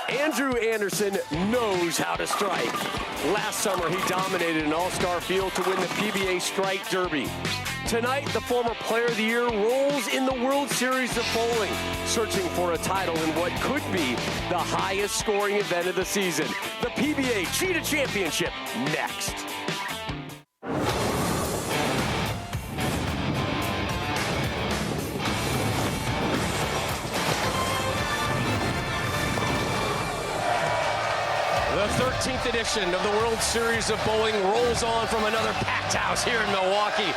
Andrew Anderson knows how to strike. Last summer, he dominated an all-star field to win the PBA Strike Derby. Tonight, the former Player of the Year rolls in the World Series of Bowling, searching for a title in what could be the highest scoring event of the season. The PBA Cheetah Championship, next. The 13th edition of the World Series of Bowling rolls on from another packed house here in Milwaukee.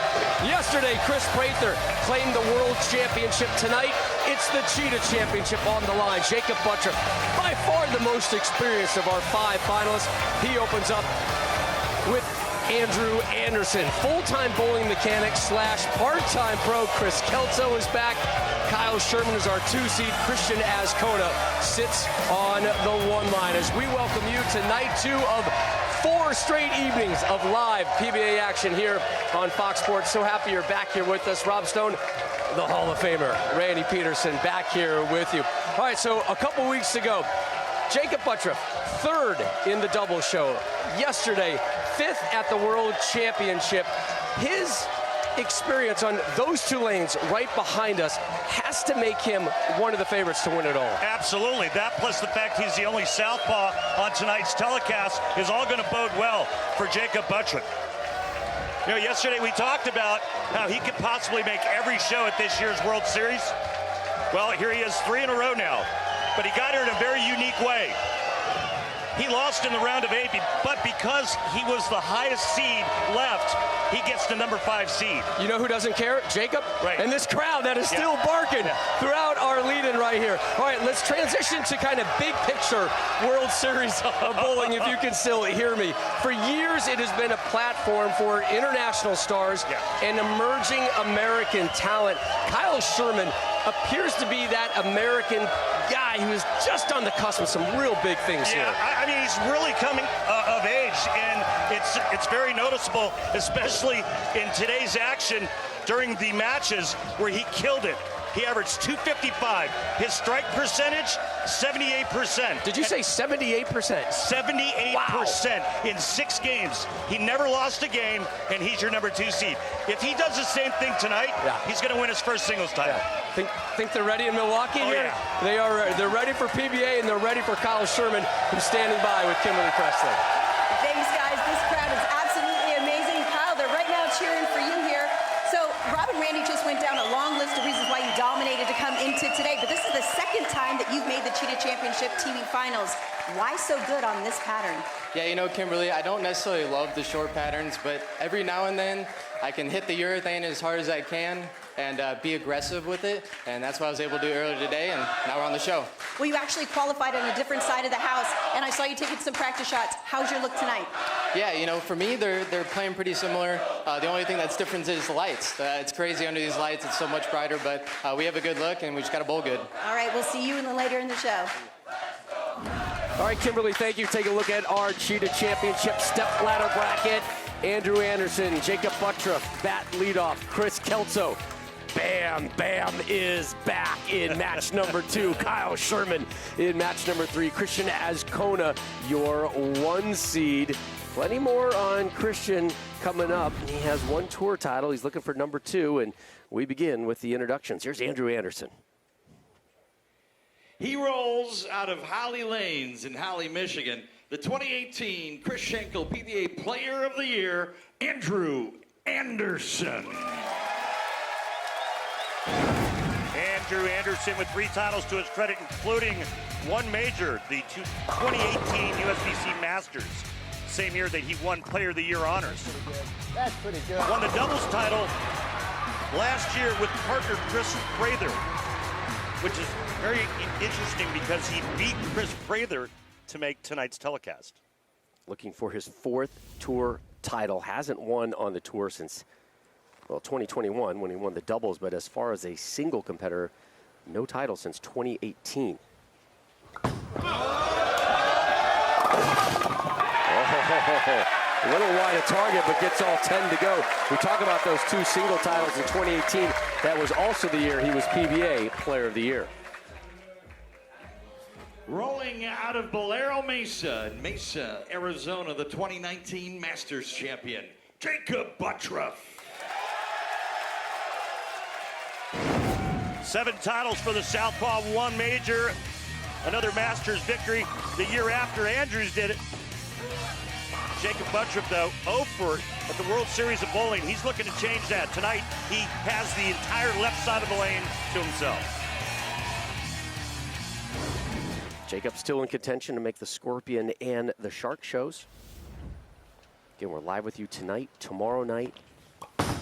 Yesterday, Kris Koeltzow claimed the World Championship. Tonight, it's the Cheetah Championship on the line. Jakob Butturff, by far the most experienced of our 5 finalists. He opens up with Andrew Anderson. Full-time bowling mechanic / part-time pro Kris Koeltzow is back. Kyle Sherman is our 2-seed. Cristian Azcona sits on the 1 line as we welcome you to night 2 of 4 straight evenings of live PBA action here on Fox Sports. So happy you're back here with us. Rob Stone, the Hall of Famer, Randy Peterson, back here with you. All right, so a couple weeks ago, Jakob Butturff, 3rd in the double show. Yesterday, 5th at the World Championship. His experience on those 2 lanes right behind us has to make him one of the favorites to win it all. Absolutely. That plus the fact he's the only southpaw on tonight's telecast is all going to bode well for Jakob Butturff. You know, yesterday we talked about how he could possibly make every show at this year's World Series. Well, here he is 3 in a row now, but he got here in a very unique way. He lost in the round of 8, but because he was the highest seed left, he gets the number 5 seed. You know who doesn't care? Jakob. Right. And this crowd that is still barking throughout our lead-in right here. All right, let's transition to kind of big picture World Series of Bowling, if you can still hear me. For years, it has been a platform for international stars and emerging American talent. Kyle Sherman appears to be that American guy who is just on the cusp of some real big things here. I mean, he's really coming of age, and it's very noticeable, especially in today's action during the matches where he killed it. He averaged 255. His strike percentage, 78%. Did you say 78%? 78% in 6 games. He never lost a game, and he's your number 2 seed. If he does the same thing tonight, he's going to win his first singles title. Think they're ready in Milwaukee here? Yeah. They're ready for PBA, and they're ready for Kyle Sherman, who's standing by with Kimberly Presley. Thanks, guys. This crowd is absolutely amazing. Kyle, they're right now cheering for you here. So Rob and Randy just went down a long list of reasons why you dominated to come into today, but this is the 2nd time that you've made the Cheetah Championship TV Finals. Why so good on this pattern? Yeah, you know, Kimberly, I don't necessarily love the short patterns, but every now and then I can hit the urethane as hard as I can and be aggressive with it, and that's what I was able to do earlier today, and now we're on the show. Well, you actually qualified on a different side of the house, and I saw you taking some practice shots. How's your look tonight? Yeah, you know, for me, they're playing pretty similar. The only thing that's different is the lights. It's crazy under these lights. It's so much brighter, but we have a good look, and we just got to bowl good. All right, we'll see you later in the show. All right, Kimberly, thank you. Take a look at our Cheetah Championship Stepladder bracket. Andrew Anderson, Jakob Butturff, bat leadoff, Kris Koeltzow. Bam Bam is back in match number 2. Kyle Sherman in match number 3. Cristian Azcona, your 1 seed. Plenty more on Cristian coming up. He has 1 tour title. He's looking for number 2, and we begin with the introductions. Here's Andrew Anderson. He rolls out of Holly Lanes in Holly, Michigan. The 2018 Chris Schenkel PBA Player of the Year, Andrew Anderson. Andrew Anderson with 3 titles to his credit, including 1 major, the 2018 USBC Masters. Same year that he won Player of the Year honors. That's pretty good. Won the doubles title last year with partner Chris Koeltzow, which is very interesting because he beat Chris Koeltzow to make tonight's telecast. Looking for his 4th tour title. Hasn't won on the tour since, well, 2021 when he won the doubles, but as far as a single competitor, no title since 2018. A little wide of target, but gets all 10 to go. We talk about those 2 single titles in 2018. That was also the year he was PBA Player of the Year. Rolling out of Bowlero Mesa, Arizona, the 2019 Masters champion, Jakob Butturff. 7 titles for the Southpaw, 1 major, another Masters victory the year after Andrews did it. Jakob Butturff, though, 0 for at the World Series of Bowling. He's looking to change that. Tonight, he has the entire left side of the lane to himself. Jacob still in contention to make the Scorpion and the Shark shows. Again, we're live with you tonight, tomorrow night,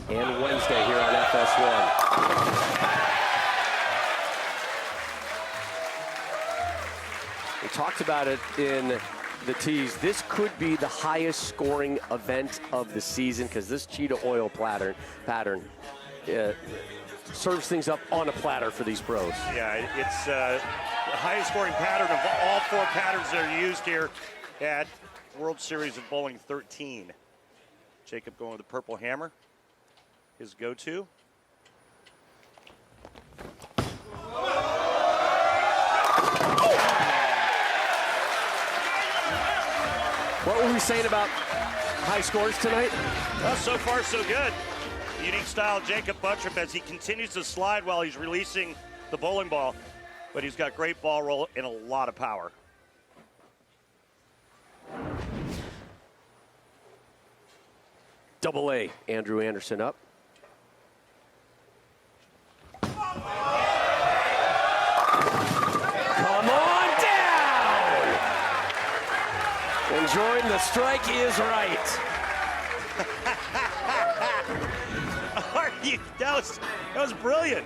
and Wednesday here on FS1. We talked about it in the tease. This could be the highest scoring event of the season because this Cheetah oil pattern serves things up on a platter for these pros. Yeah, it's the highest scoring pattern of all 4 patterns that are used here at World Series of Bowling 13. Jacob going with the purple hammer, his go-to. What were we saying about high scores tonight? Well, so far so good. Unique style Jakob Butturff as he continues to slide while he's releasing the bowling ball, but he's got great ball roll and a lot of power. Double A, Andrew Anderson up. Come on down! Enjoying the strike is right. That was brilliant.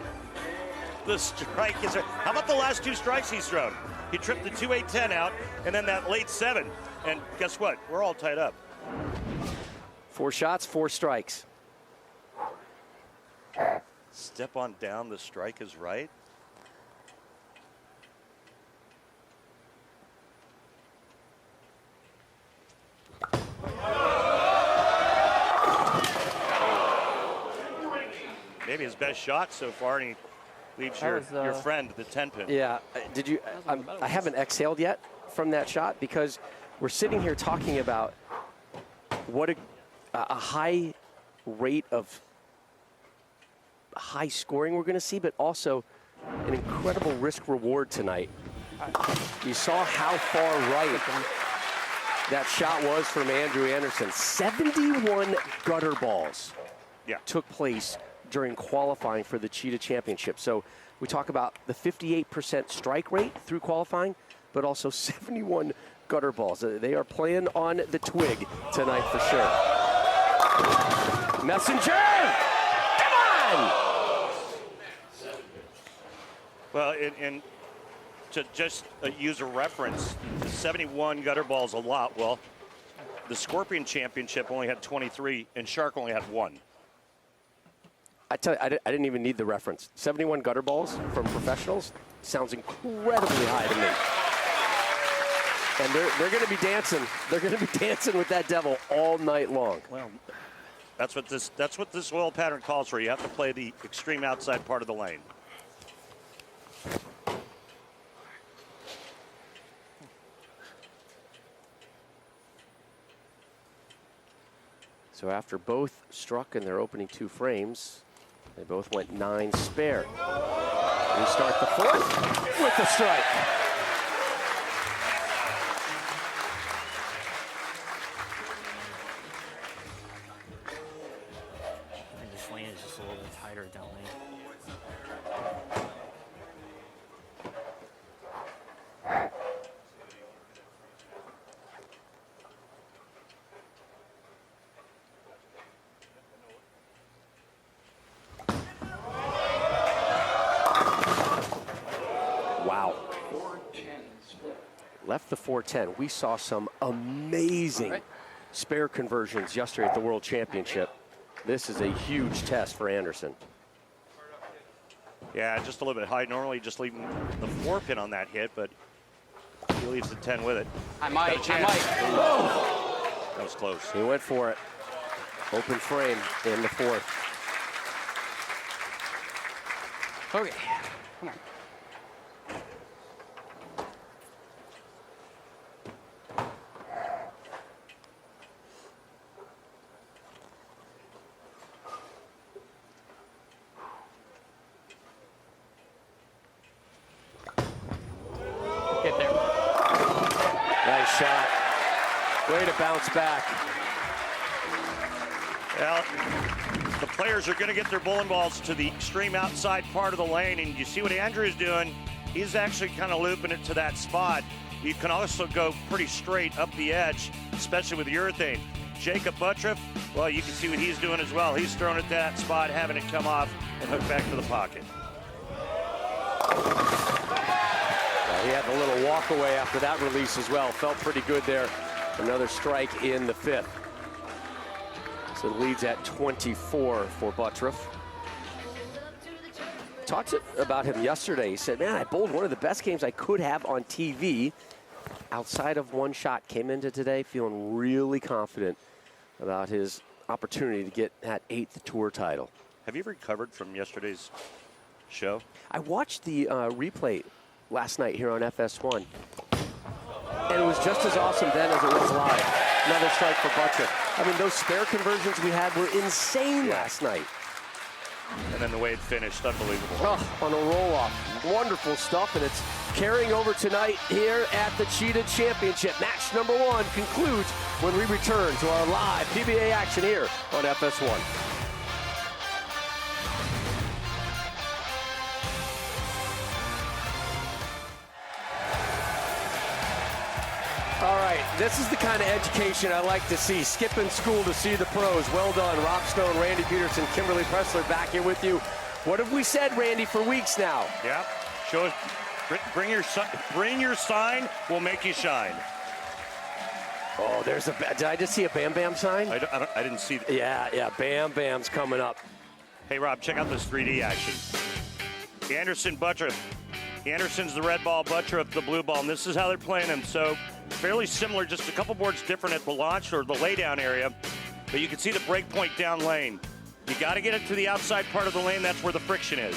The strike is right. How about the last 2 strikes he's thrown? He tripped the 2-8-10 out, and then that late 7. And guess what? We're all tied up. 4 shots, 4 strikes. Step on down, the strike is right. Maybe his best shot so far, and he leaves your friend the 10-pin. Yeah, did you? I haven't exhaled yet from that shot because we're sitting here talking about what a high rate of high scoring we're going to see, but also an incredible risk reward tonight. You saw how far right that shot was from Andrew Anderson. 71 gutter balls took place during qualifying for the Cheetah Championship. So we talk about the 58% strike rate through qualifying, but also 71 gutter balls. They are playing on the twig tonight for sure. Messenger! Come on! Well, and to just use a reference, 71 gutter balls a lot. Well, the Scorpion Championship only had 23, and Shark only had 1. I tell you, I didn't even need the reference. 71 gutter balls from professionals sounds incredibly high to me. And they're going to be dancing. They're going to be dancing with that devil all night long. Well, that's what this oil pattern calls for. You have to play the extreme outside part of the lane. So after both struck in their opening 2 frames, they both went 9 spare. We start the 4th with the strike. I think this lane is just a little bit tighter down lane. Left the 410. We saw some amazing spare conversions yesterday at the World Championship. This is a huge test for Anderson. Yeah, just a little bit high. Normally just leaving the 4-pin on that hit, but he leaves the 10 with it. I might. That was close. He went for it. Open frame in the 4th. Okay, come on. shot. Way to bounce back. Well, the players are going to get their bowling balls to the extreme outside part of the lane, and you see what Andrew's doing. He's actually kind of looping it to that spot. You can also go pretty straight up the edge, especially with urethane. Jakob Butturff, well, you can see what he's doing as well. He's throwing it to that spot, having it come off and hook back to the pocket. He had a little walk away after that release as well. Felt pretty good there. Another strike in the 5th. So it leads at 24 for Butturff. Talked about him yesterday. He said, man, I bowled one of the best games I could have on TV. Outside of one shot, came into today feeling really confident about his opportunity to get that 8th tour title. Have you recovered from yesterday's show? I watched the replay last night here on FS1, and it was just as awesome then as it was live. Another strike for Buttra. I mean, those spare conversions we had were insane last night. And then the way it finished, unbelievable. Oh, on a roll-off. Wonderful stuff, and it's carrying over tonight here at the Cheetah Championship. Match number 1 concludes when we return to our live PBA action here on FS1. All right, this is the kind of education I like to see. Skipping school to see the pros. Well done, Rob Stone, Randy Peterson, Kimberly Pressler back here with you. What have we said, Randy, for weeks now? Yeah, show us. Bring your sign, we'll make you shine. Oh, there's a. Did I just see a Bam Bam sign? I didn't see that. Yeah, Bam Bam's coming up. Hey, Rob, check out this 3D action. Anderson, Butturff. Anderson's the red ball, Butturff the blue ball, and this is how they're playing them. So fairly similar, just a couple boards different at the launch or the laydown area, but you can see the break point down lane. You got to get it to the outside part of the lane. That's where the friction is.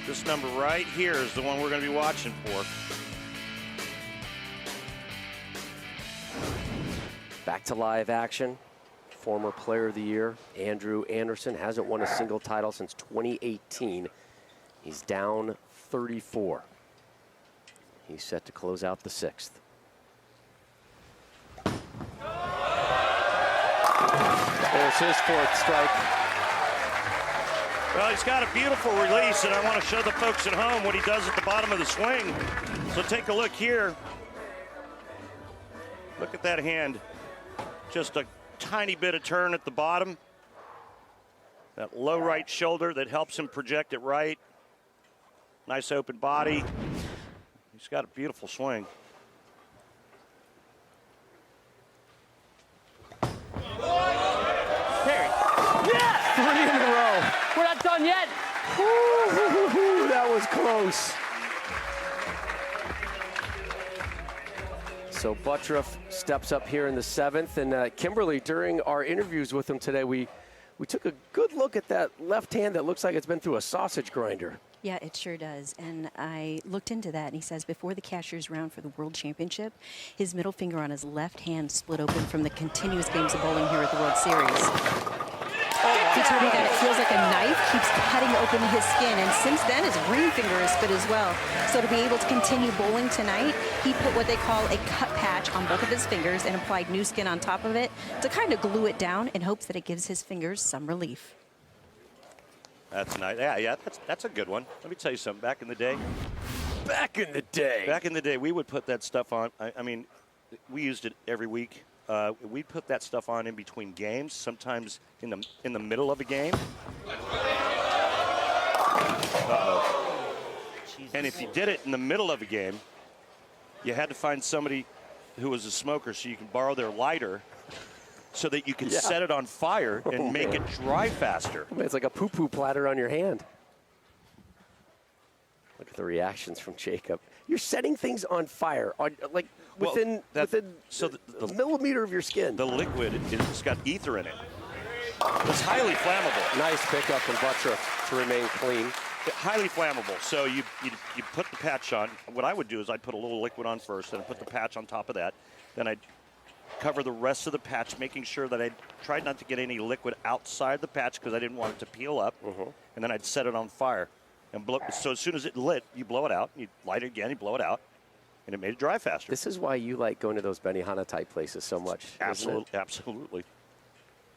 This number right here is the one we're going to be watching for. Back to live action. Former Player of the Year, Andrew Anderson, hasn't won a single title since 2018. He's down 34. He's set to close out the 6th. There's his 4th strike. Well, he's got a beautiful release, and I want to show the folks at home what he does at the bottom of the swing. So take a look here. Look at that hand. Just a tiny bit of turn at the bottom. That low right shoulder that helps him project it right. Nice open body. He's got a beautiful swing. Perry. Yes! 3 in a row. We're not done yet. Ooh, that was close. So Butturff steps up here in the 7th, and Kimberly, during our interviews with him today, we took a good look at that left hand that looks like it's been through a sausage grinder. Yeah, it sure does. And I looked into that, and he says before the cashier's round for the World Championship, his middle finger on his left hand split open from the continuous games of bowling here at the World Series. He told me that it feels like a knife keeps cutting open his skin, and since then his ring finger is split as well. So to be able to continue bowling tonight, he put what they call a cut patch on both of his fingers and applied new skin on top of it to kind of glue it down in hopes that it gives his fingers some relief. That's nice. Yeah, that's a good one. Let me tell you something. Back in the day, we would put that stuff on. I mean, we used it every week. We'd put that stuff on in between games, sometimes in the middle of a game. Uh-oh. And if you did it in the middle of a game, you had to find somebody who was a smoker so you can borrow their lighter so that you could set it on fire and make it dry faster. I mean, it's like a poo-poo platter on your hand. Look at the reactions from Jakob. You're setting things on fire, within a millimeter of your skin. The liquid, it's got ether in it. It's highly flammable. Nice pickup from Buttra to remain clean. Highly flammable. So you put the patch on. What I would do is I'd put a little liquid on first, then put the patch on top of that. Then I'd cover the rest of the patch, making sure that I tried not to get any liquid outside the patch because I didn't want it to peel up. And then I'd set it on fire and blow. So as soon as it lit, you blow it out. You light it again, you blow it out. and it made it dry faster. This is why you like going to those Benihana type places so much. Absolutely, absolutely.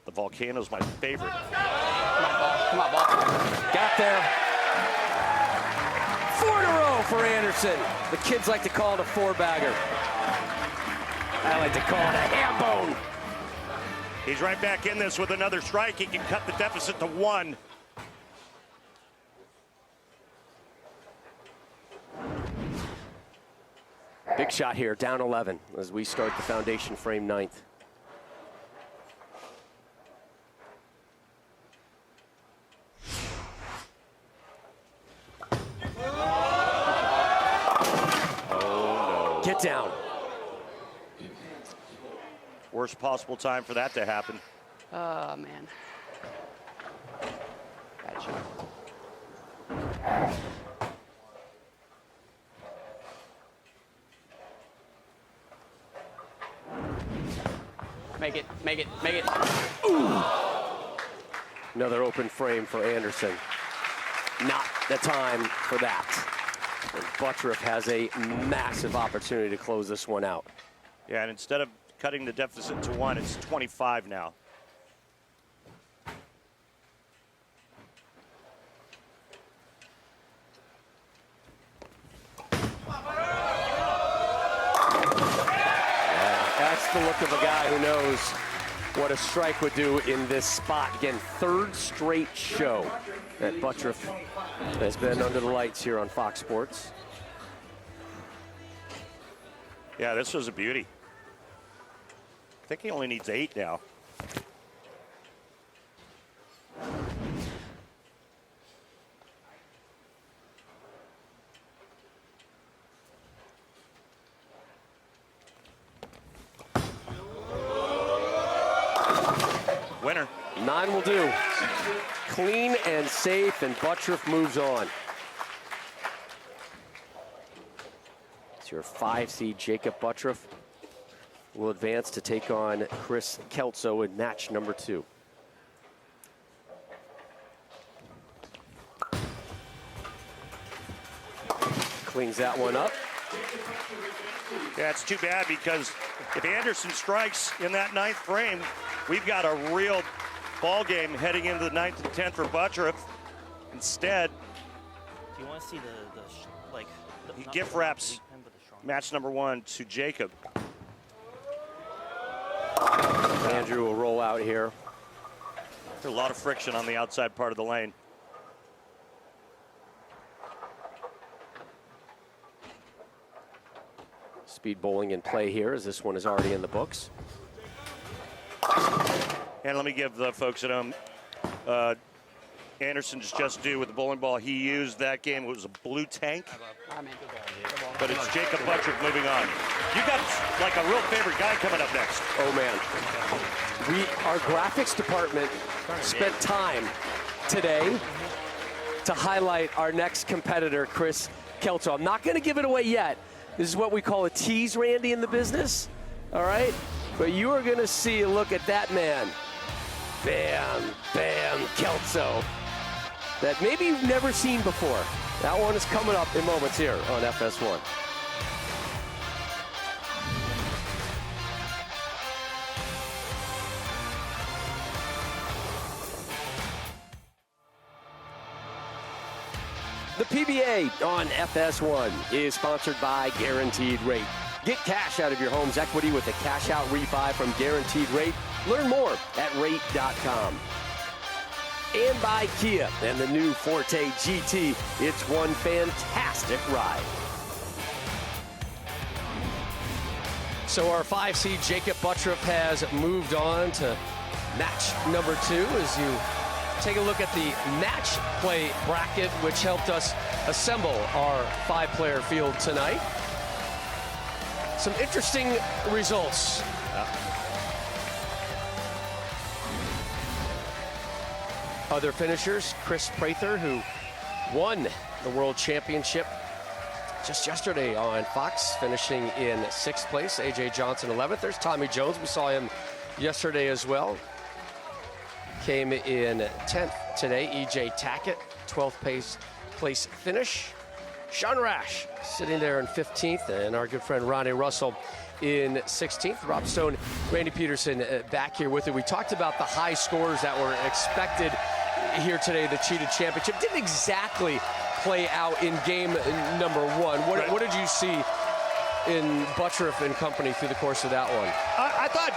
The Volcano's my favorite. Come on, ball. Got there. 4 in a row for Anderson. The kids like to call it a 4-bagger. I like to call it a ham bone. He's right back in this with another strike. He can cut the deficit to 1. Big shot here, down 11 as we start the foundation frame 9th. Oh no. Get down. Worst possible time for that to happen. Oh, man. Bad shot. Make it, make it, make it. Ooh. Another open frame for Anderson. Not the time for that. And Butturff has a massive opportunity to close this one out. Yeah, and instead of cutting the deficit to 1, it's 25 now. That's the look of a guy who knows what a strike would do in this spot. Again, 3rd straight show that Butturff has been under the lights here on Fox Sports. Yeah, this was a beauty. I think he only needs 8 now. Winner. 9 will do. Clean and safe, and Butturff moves on. It's your 5 seed Jakob Butturff will advance to take on Kris Koeltzow in match number 2. Cleans that one up. Yeah, it's too bad because if Anderson strikes in that 9th frame, we've got a real ball game heading into the 9th and 10th for Butturff. Instead, Do you want to see he gift wraps match number 1 to Jakob. Andrew will roll out here. There's a lot of friction on the outside part of the lane. Speed bowling in play here as this one is already in the books. And let me give the folks at home, Anderson's just due with the bowling ball he used that game. It was a blue tank. But it's Jakob Butturff moving on. You got like a real favorite guy coming up next. Oh man. Our graphics department spent time today to highlight our next competitor, Kris Koeltzow. I'm not going to give it away yet. This is what we call a tease, Randy, in the business. All right? But you are going to see a look at that man. Bam, bam, Kelso. That maybe you've never seen before. That one is coming up in moments here on FS1. The PBA on FS1 is sponsored by Guaranteed Rate. Get cash out of your home's equity with a cash-out refi from Guaranteed Rate. Learn more at rate.com. And by Kia and the new Forte GT. It's one fantastic ride. So our 5 seed Jakob Butturff has moved on to match number 2 as you take a look at the match play bracket, which helped us assemble our 5-player field tonight. Some interesting results. Other finishers, Chris Prather, who won the World Championship just yesterday on Fox, finishing in 6th place. A.J. Johnson, 11th. There's Tommy Jones. We saw him yesterday as well. Came in 10th today. E.J. Tackett, 12th place finish. Sean Rash sitting there in 15th, and our good friend Ronnie Russell in 16th. Rob Stone, Randy Peterson back here with it. We talked about the high scores that were expected here today. The Cheetah Championship didn't exactly play out in game number one. What did you see in Butturff and company through the course of that one? I thought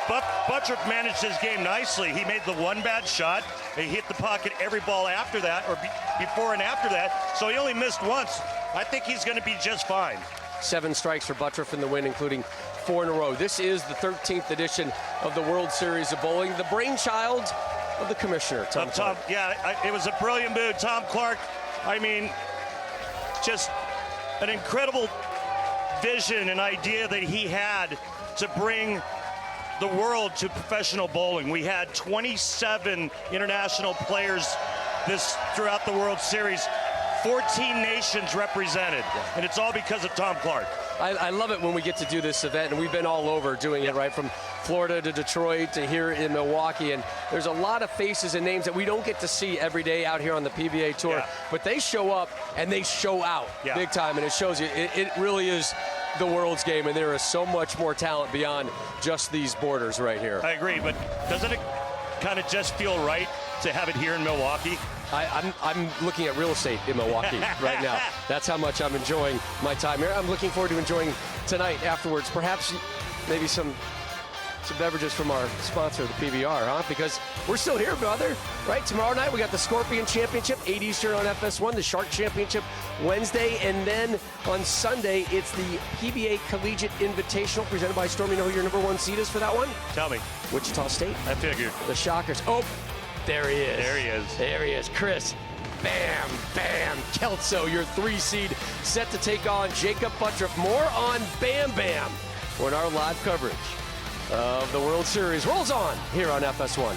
Butturff managed his game nicely. He made the one bad shot. He hit the pocket every ball after that, or before and after that, so he only missed once. I think he's going to be just fine. 7 strikes for Butturff in the win, including 4 in a row. This is the 13th edition of the World Series of Bowling, the brainchild of the commissioner, Tom Clark. It was a brilliant move. Tom Clark, I mean, just an incredible vision and idea that he had to bring the world to professional bowling. We had 27 international players throughout the World Series, 14 nations represented, and it's all because of Tom Clark. I love it when we get to do this event, and we've been all over doing it, right, from Florida to Detroit to here in Milwaukee, and there's a lot of faces and names that we don't get to see every day out here on the PBA Tour, but they show up and they show out big time, and it shows you it really is the world's game, and there is so much more talent beyond just these borders right here. I agree, but doesn't it kind of just feel right to have it here in Milwaukee? I'm looking at real estate in Milwaukee right now. That's how much I'm enjoying my time here. I'm looking forward to enjoying tonight afterwards. Perhaps maybe some beverages from our sponsor, the PBR, huh? Because we're still here, brother, right? Tomorrow night we got the Scorpion Championship, 8 Eastern on FS1, the Shark Championship Wednesday, and then on Sunday it's the PBA Collegiate Invitational presented by Storm. You know who your number 1 seed is for that one? Tell me. Wichita State. I figured. The Shockers. Oh, there he is. There he is. There he is. Kris, bam, Koeltzow, your 3 seed, set to take on Jakob Butturff. More on Bam Bam when our live coverage of the World Series rolls on here on FS1.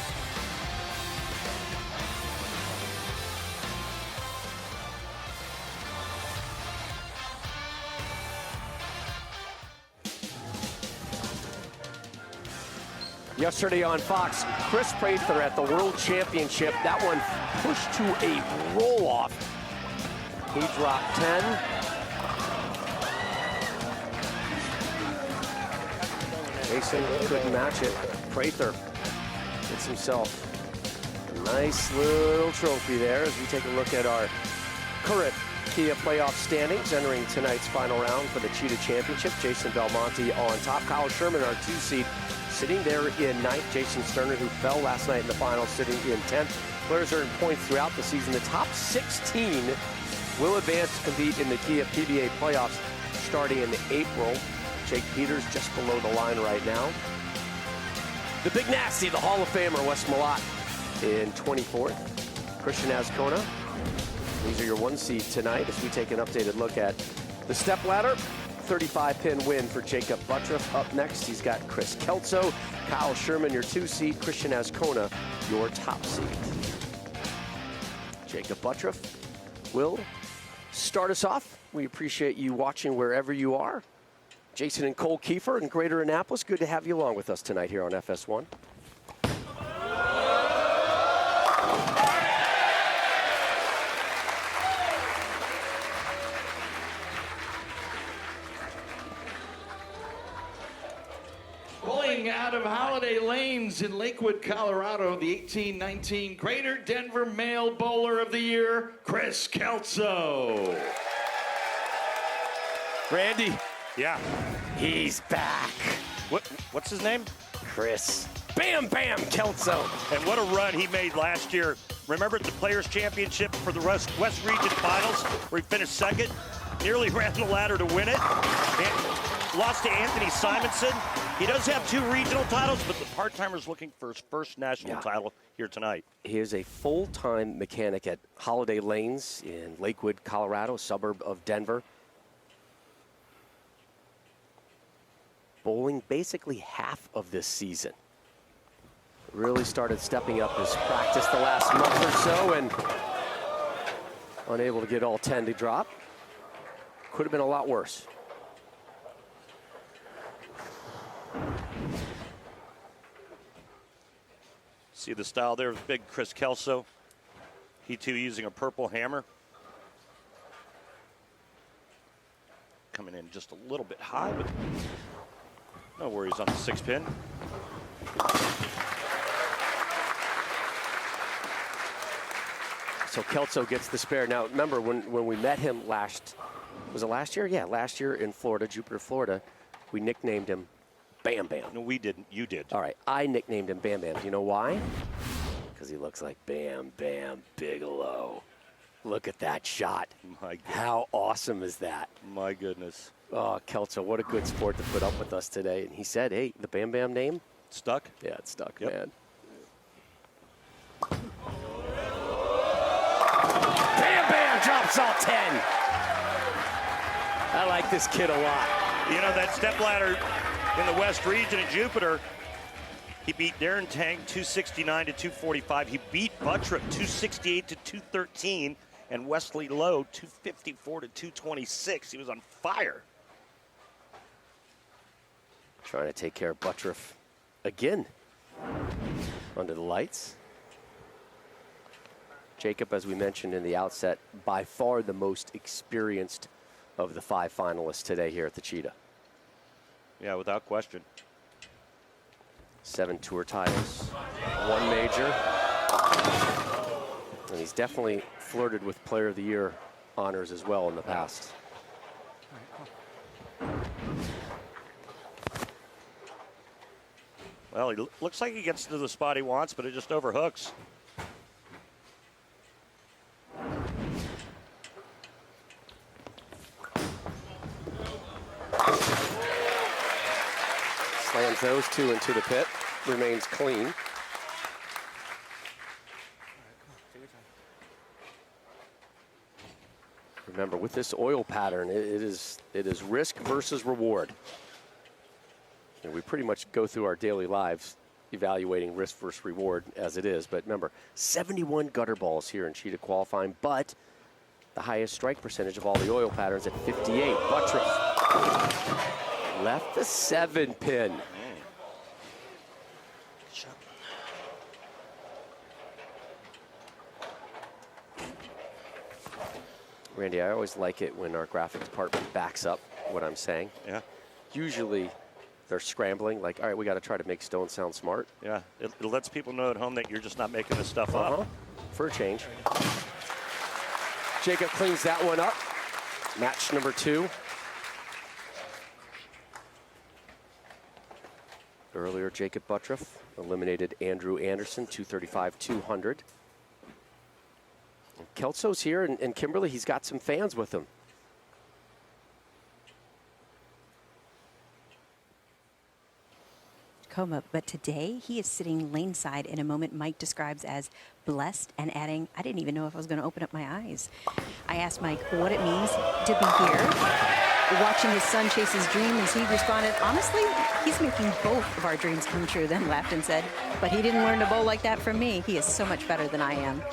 Yesterday on Fox, Chris Koeltzow at the World Championship. That one pushed to a roll-off. He dropped 10. Jason couldn't match it. Koeltzow gets himself a nice little trophy there as we take a look at our current Kia playoff standings entering tonight's final round for the Cheetah Championship. Jason Belmonte on top. Kyle Sherman, our 2 seed, sitting there in 9th. Jason Sterner, who fell last night in the finals, sitting in 10th. Players earn points throughout the season. The top 16 will advance to compete in the Kia PBA playoffs starting in April. Jake Peters just below the line right now. The Big Nasty, the Hall of Famer, Wes Malott in 24th. Cristian Azcona. These are your 1 seed tonight as we take an updated look at the Stepladder. 35-pin win for Jakob Butturff. Up next, he's got Kris Koeltzow. Kyle Sherman, your 2 seed. Cristian Azcona, your top seed. Jakob Butturff will start us off. We appreciate you watching wherever you are. Jason and Cole Kiefer in Greater Annapolis, good to have you along with us tonight here on FS1. Bowling out of Holiday Lanes in Lakewood, Colorado, the 18-19 Greater Denver Male Bowler of the Year, Kris Koeltzow. Randy. Yeah. He's back. What's his name? Kris. Bam Koeltzow. And what a run he made last year. Remember at the Players Championship for the West Region Finals where he finished 2nd? Nearly ran the ladder to win it. And lost to Anthony Simonson. He does have 2 regional titles, but the part-timer's looking for his first national title here tonight. He is a full-time mechanic at Holiday Lanes in Lakewood, Colorado, a suburb of Denver. Bowling basically half of this season. Really started stepping up his practice the last month or so and unable to get all 10 to drop. Could have been a lot worse. See the style there of big Kris Koeltzow. He too using a purple hammer. coming in just a little bit high, but no worries on the 6-pin. So Kelso gets the spare. Now, remember, when we met him was it last year? Yeah, last year in Florida, Jupiter, Florida, we nicknamed him Bam Bam. No, we didn't. You did. All right, I nicknamed him Bam Bam. Do you know why? Because he looks like Bam Bam Bigelow. Look at that shot. My goodness. How awesome is that? My goodness. Oh, Kelso, what a good sport to put up with us today. And he said, hey, the Bam Bam name? Stuck? Yeah, it's stuck, Yep. man. Bam Bam drops all 10. I like this kid a lot. You know, that stepladder in the West region at Jupiter, he beat Darren Tang 269 to 245. He beat Buttra 268 to 213, and Wesley Lowe 254 to 226. He was on fire. Trying to take care of Butturff again under the lights. Jakob, as we mentioned in the outset, by far the most experienced of the 5 finalists today here at the Cheetah. Yeah, without question. 7 tour titles, 1 major. And he's definitely flirted with Player of the Year honors as well in the past. Well, he looks like he gets to the spot he wants, but it just overhooks. Slams those 2 into the pit, remains clean. Remember, with this oil pattern, it is risk versus reward. You know, we pretty much go through our daily lives evaluating risk versus reward as it is. But remember, 71 gutter balls here in Cheetah qualifying, but the highest strike percentage of all the oil patterns at 58. Buttra left the 7-pin. Randy, I always like it when our graphic department backs up what I'm saying. Yeah. Usually they're scrambling, like, all right, we got to try to make Stone sound smart. Yeah, it lets people know at home that you're just not making this stuff up. For a change. Jakob cleans that one up. Match number 2. Earlier, Jakob Butturff eliminated Andrew Anderson, 235-200. Kelso's here, and Kimberly, he's got some fans with him. But today he is sitting lane side in a moment Mike describes as blessed, and adding, I didn't even know if I was going to open up my eyes. I asked Mike what it means to be here, watching his son chase his dream, and he responded, honestly, he's making both of our dreams come true, then laughed and said, but he didn't learn to bowl like that from me. He is so much better than I am.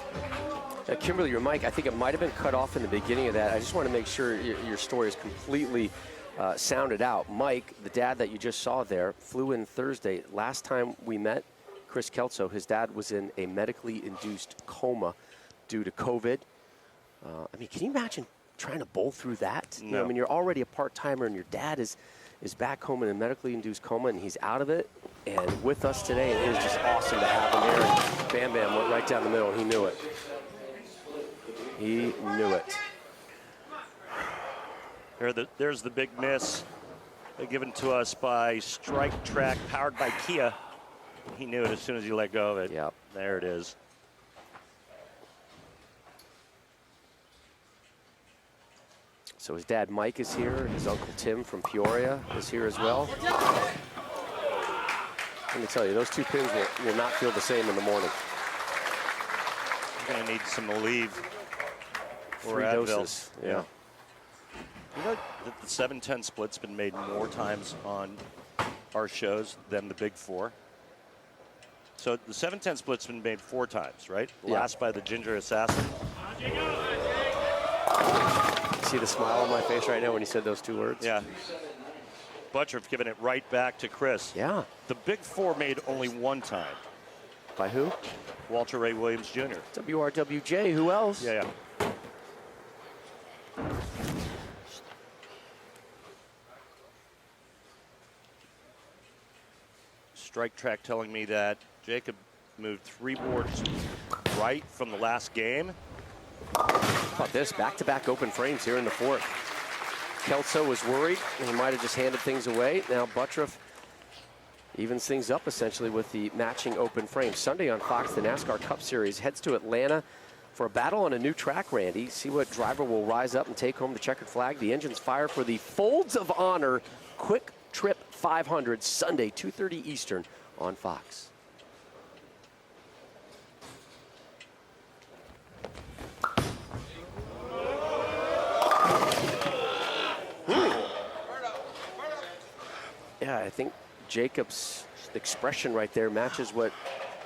Kimberly, your mic, I think it might have been cut off in the beginning of that. I just want to make sure your story is completely sounded out. Mike, the dad that you just saw there, flew in Thursday. Last time we met Kris Koeltzow, his dad was in a medically induced coma due to COVID. I mean, can you imagine trying to bowl through that? No. You know, I mean, you're already a part-timer, and your dad is back home in a medically induced coma, and he's out of it. And with us today, it is just awesome to have him here. And Bam Bam went right down the middle, and he knew it. He knew it. There's the big miss given to us by Strike Track, powered by Kia. He knew it as soon as he let go of it. Yep. There it is. So his dad, Mike, is here. His uncle Tim from Peoria is here as well. Let me tell you, those 2 pins will not feel the same in the morning. You're going to need some Aleve or 3 Advil. doses. Yeah. You know that the 7-10 split's been made more times on our shows than the Big Four? So the 7-10 split's been made 4 times, right? Yeah. Last by the Ginger Assassin. See the smile on my face right now when you said those 2 words? Yeah. Butturff giving it right back to Kris. Yeah. The Big Four made only 1 time. By who? Walter Ray Williams Jr. WRWJ, who else? Yeah. strike track telling me that Jakob moved 3 boards right from the last game. How about this? Back-to-back open frames here in the 4th. Kelso was worried, and he might have just handed things away. Now Butturff evens things up essentially with the matching open frame. Sunday on Fox, the NASCAR Cup Series heads to Atlanta for a battle on a new track, Randy. See what driver will rise up and take home the checkered flag. The engines fire for the Folds of Honor Quick Trip 500, Sunday, 2:30 Eastern on Fox. Yeah, I think Jakob's expression right there matches what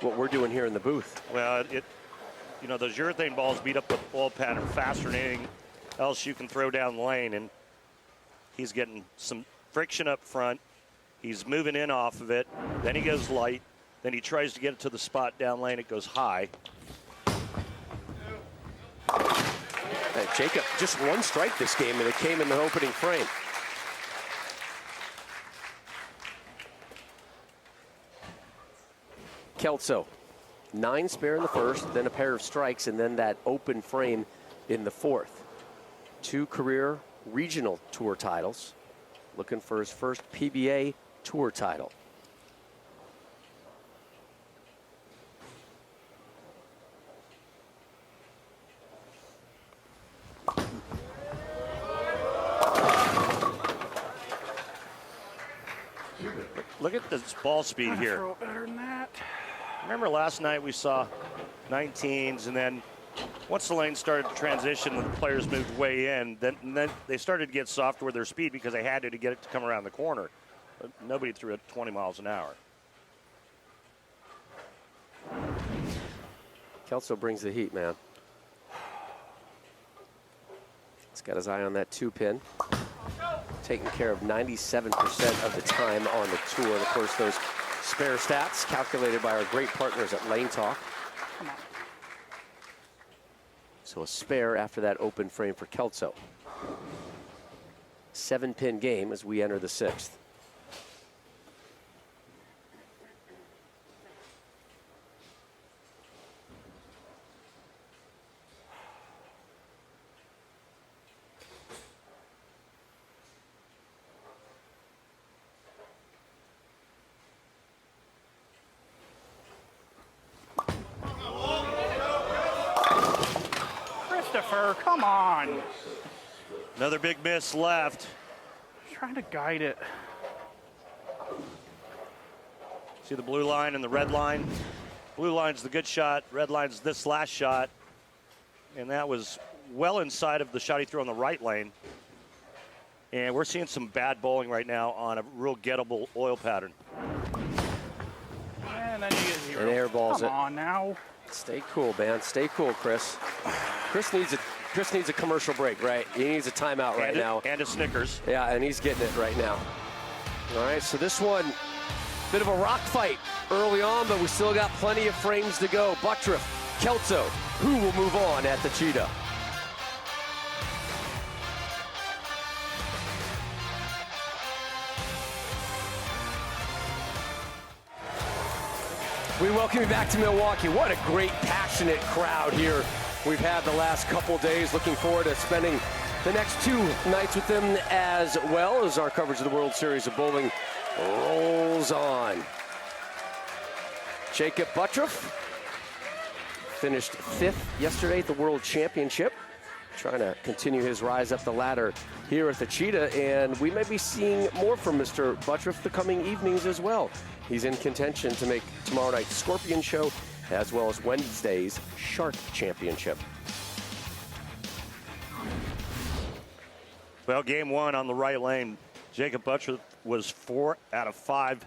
we're doing here in the booth. Well, you know, those urethane balls beat up the ball pattern faster than anything else you can throw down the lane, and he's getting some friction up front. He's moving in off of it. Then he goes light. Then he tries to get it to the spot down lane. It goes high. Jakob just 1 strike this game, and it came in the opening frame. Kelso, 9 spare in the 1st, then a pair of strikes, and then that open frame in the 4th. 2 career regional tour titles. Looking for his first PBA Tour title. Look at this ball speed here. Throw it better than that. Remember last night we saw 19s, and then once the lane started to transition and the players moved way in, then they started to get softer with their speed because they had to get it to come around the corner. But nobody threw it 20 miles an hour. Kelso brings the heat, man. He's got his eye on that 2-pin. Taking care of 97% of the time on the tour. And of course, those spare stats calculated by our great partners at Lane Talk. So a spare after that open frame for Kelso. 7-pin game as we enter the 6th. Come on. Another big miss left. Trying to guide it. See the blue line and the red line? Blue line's the good shot, red line's this last shot. And that was well inside of the shot he threw on the right lane. And we're seeing some bad bowling right now on a real gettable oil pattern. And then you get 0. And airballs it. Come on now. Stay cool, man. Stay cool, Kris. Kris needs a commercial break, right? He needs a timeout right now. And a Snickers. Yeah, and he's getting it right now. All right, so this one, bit of a rock fight early on, but we still got plenty of frames to go. Butturff, Kelso, who will move on at the Cheetah? We welcome you back to Milwaukee. What a great, passionate crowd here we've had the last couple days. Looking forward to spending the next 2 nights with them as well as our coverage of the World Series of Bowling rolls on. Jakob Butturff finished 5th yesterday at the World Championship, trying to continue his rise up the ladder here at the Cheetah, and we may be seeing more from Mr. Butturff the coming evenings as well. He's in contention to make tomorrow night's Scorpion Show as well as Wednesday's Shark Championship. Well, game 1 on the right lane, Jakob Butturff was 4 out of 5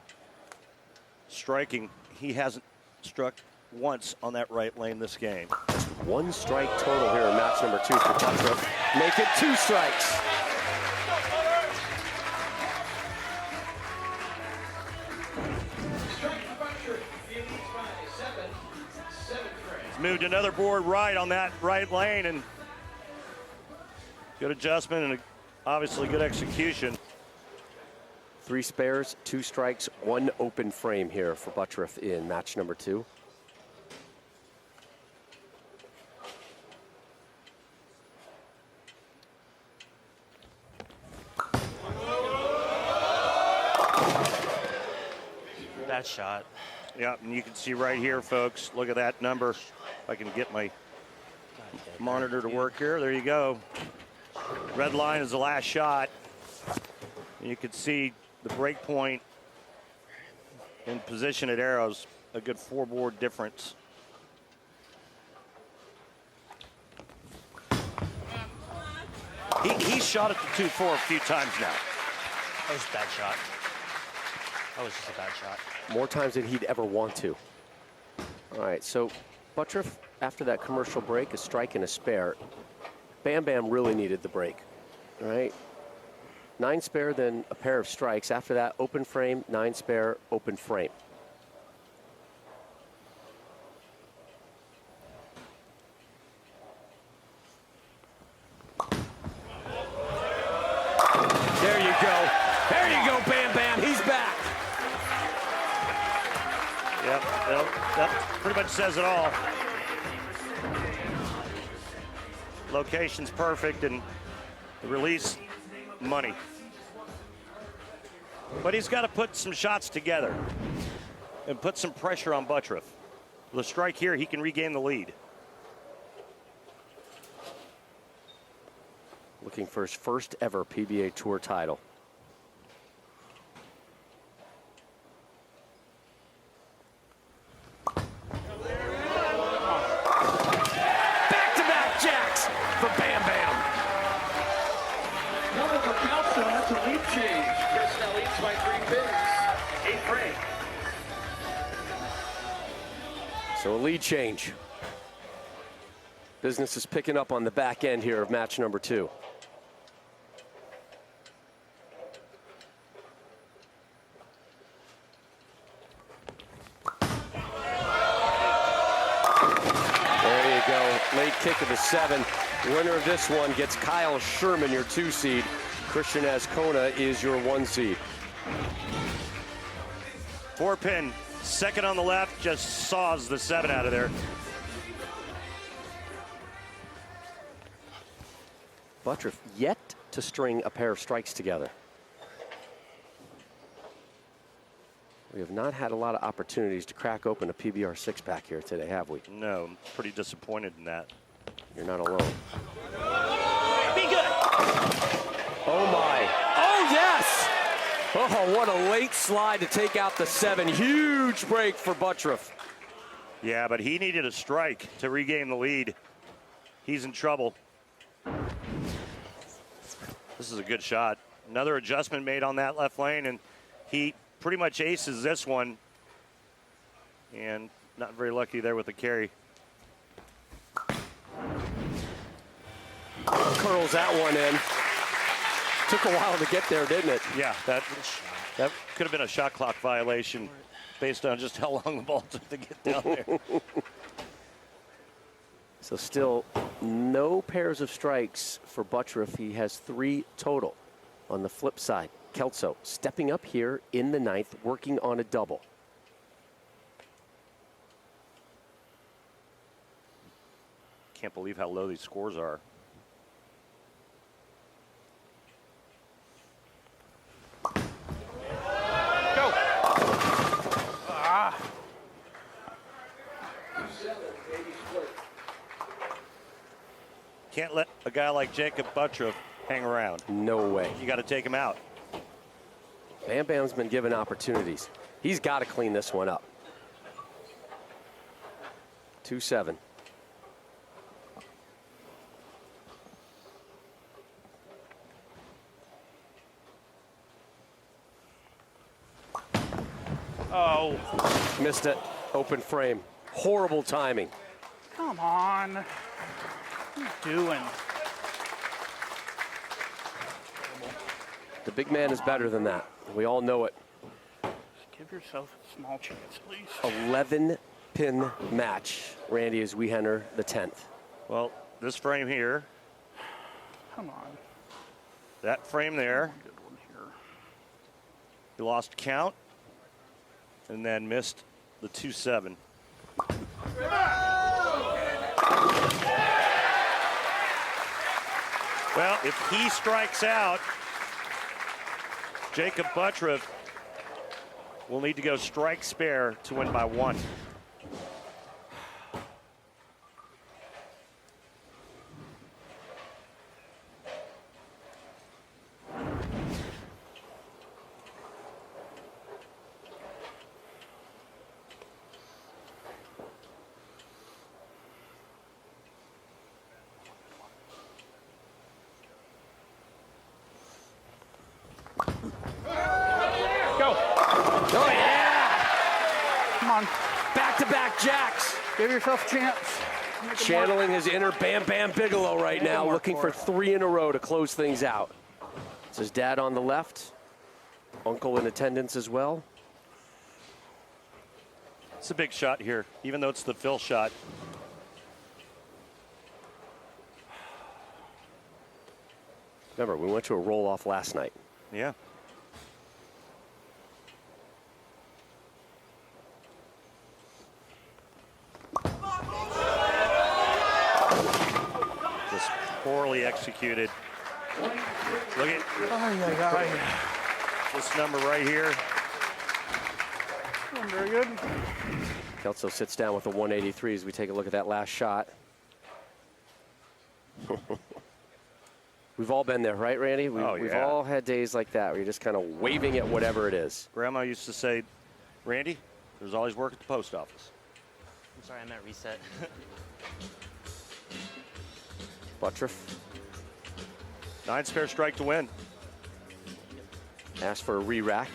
striking. He hasn't struck once on that right lane this game. 1 strike total here in match number 2 for Butturff. Make it 2 strikes. Moved another board right on that right lane, and good adjustment and obviously good execution. 3 spares, 2 strikes, 1 open frame here for Butturff in match number 2. Bad shot. Yeah, and you can see right here, folks, look at that number. If I can get my monitor to work here, there you go. Red line is the last shot. And you can see the break point in position at arrows, a good 4-board difference. He shot at the 2-4 a few times now. That was a bad shot. That was just a bad shot. More times than he'd ever want to. All right, so Butturff, after that commercial break, a strike and a spare. Bam Bam really needed the break. All right. 9 spare, then a pair of strikes. After that, open frame, 9 spare, open frame. There you go. There you go, Bam Bam. He's back. Yep, that pretty much says it all. Location's perfect and the release, money. But he's got to put some shots together and put some pressure on Butturff. With a strike here, he can regain the lead. Looking for his first ever PBA Tour title. Back-to-back jacks for Bam Bam. Coming for Kelso, that's a lead change. Chris now leads by 3 pins. 8 frame. So a lead change. Business is picking up on the back end here of match number 2. There you go. Late kick of the 7. Winner of this one gets Kyle Sherman, your 2 seed. Cristian Azcona is your 1 seed. 4-pin, second on the left, just saws the 7 out of there. Butturff yet to string a pair of strikes together. We have not had a lot of opportunities to crack open a PBR 6-pack here today, have we? No, I'm pretty disappointed in that. You're not alone. Be good. Oh my. Oh yes! Oh, what a late slide to take out the 7. Huge break for Butturff. Yeah, but he needed a strike to regain the lead. He's in trouble. This is a good shot. Another adjustment made on that left lane, and he pretty much aces this one. And not very lucky there with the carry. Curls that one in. Took a while to get there, didn't it? Yeah, that could have been a shot clock violation based on just how long the ball took to get down there. So still no pairs of strikes for Butturff. He has 3 total. On the flip side, Kelso stepping up here in the 9th, working on a double. Can't believe how low these scores are. Go. Ah. Can't let a guy like Jakob Butturff hang around. No way. You got to take him out. Bam Bam's been given opportunities. He's got to clean this one up. 2-7. Oh, Missed it. Open frame. Horrible timing. come on. What are you doing? The big man is better than that. We all know it. Give yourself a small chance, please. 11-pin match, Randy, as we enter the 10th. Well, this frame here, Come on. that frame there, Good one here. He lost count and then missed the 2-7. Well, if he strikes out, Jakob Butturff will need to go strike spare to win by 1. Oh, yeah! Come on. Back-to-back jacks. Give yourself a chance. Make it Channeling his inner Bam Bam Bigelow right now, looking for 3 in a row to close things out. It's his dad on the left, uncle in attendance as well. It's a big shot here, even though it's the fill shot. Remember, we went to a roll-off last night. Yeah. Just poorly executed. Look at this number right here. Very good. Kelso sits down with a 183 as we take a look at that last shot. We've all been there, right, Randy? We've all had days like that where you're just kind of waving at whatever it is. Grandma used to say, Randy, there's always work at the post office. I'm sorry, I meant reset. Butturff 9 spare strike to win. asked for a re-rack.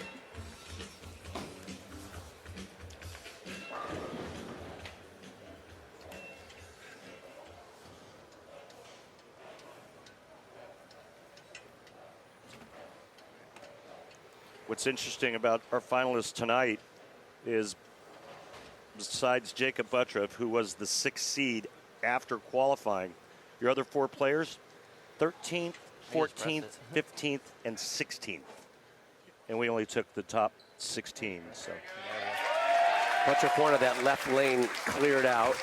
What's interesting about our finalists tonight is, besides Jakob Butturff, who was the 6th seed after qualifying, your other 4 players, 13th, 14th, 15th, and 16th. And we only took the top 16. So Butturff wanted that left lane cleared out.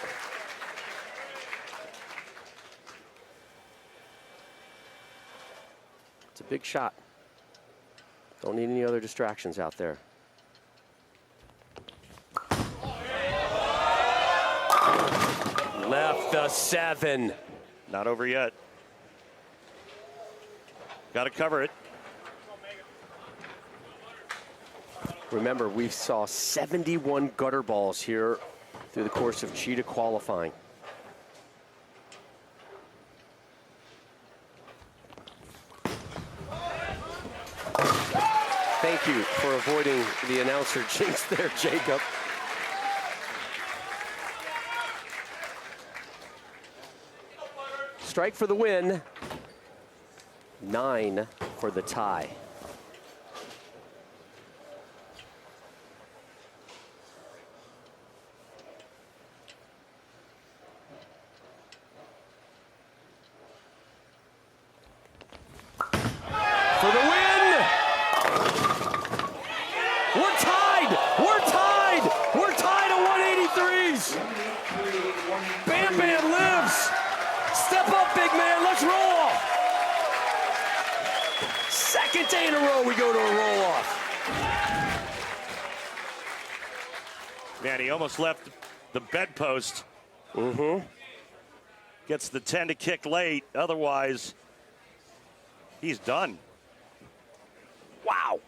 It's a big shot. Don't need any other distractions out there. Left the 7. not over yet. Got to cover it. Remember, we saw 71 gutter balls here through the course of Cheetah qualifying. Thank you for avoiding the announcer jinx there, Jacob. Strike for the win. 9 for the tie. For the win! We're tied! We're tied! We're tied at 183s! Bam Bam lives! Step up, big man, let's roll! Second day in a row we go to a roll-off. Man, he almost left the bedpost. Gets the 10 to kick late. Otherwise, he's done. Wow.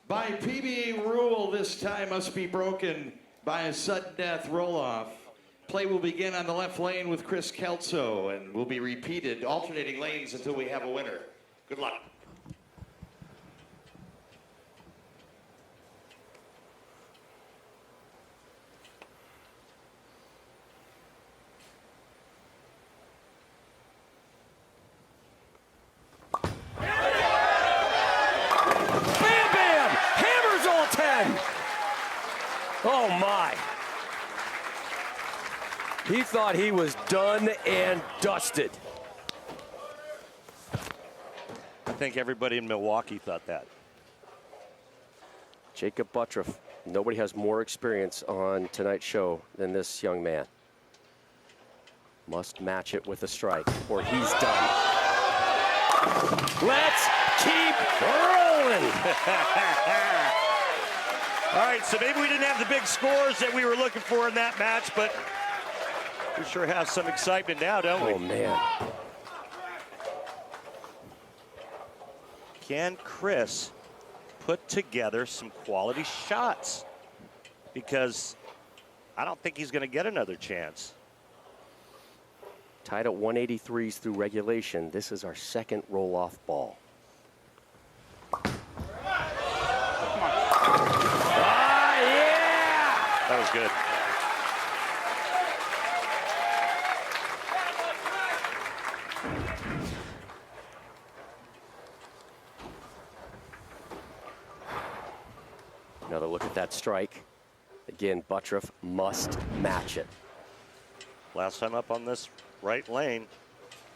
By PBA rule, this tie must be broken by a sudden death roll-off. Play will begin on the left lane with Kris Koeltzow and will be repeated, alternating lanes until we have a winner. Good luck. Bam Bam! Hammers all 10! Oh my. He thought he was done and dusted. think everybody in Milwaukee thought that. Jakob Butturff, nobody has more experience on tonight's show than this young man. Must match it with a strike, or he's done. Let's keep rolling. All right, so maybe we didn't have the big scores that we were looking for in that match, but we sure have some excitement now, don't we? Oh, man. Can Kris put together some quality shots? Because I don't think he's going to get another chance. Tied at 183s through regulation. This is our second roll-off ball. Ah, yeah! That was good. Another look at that strike. Again, Butturff must match it. Last time up on this right lane,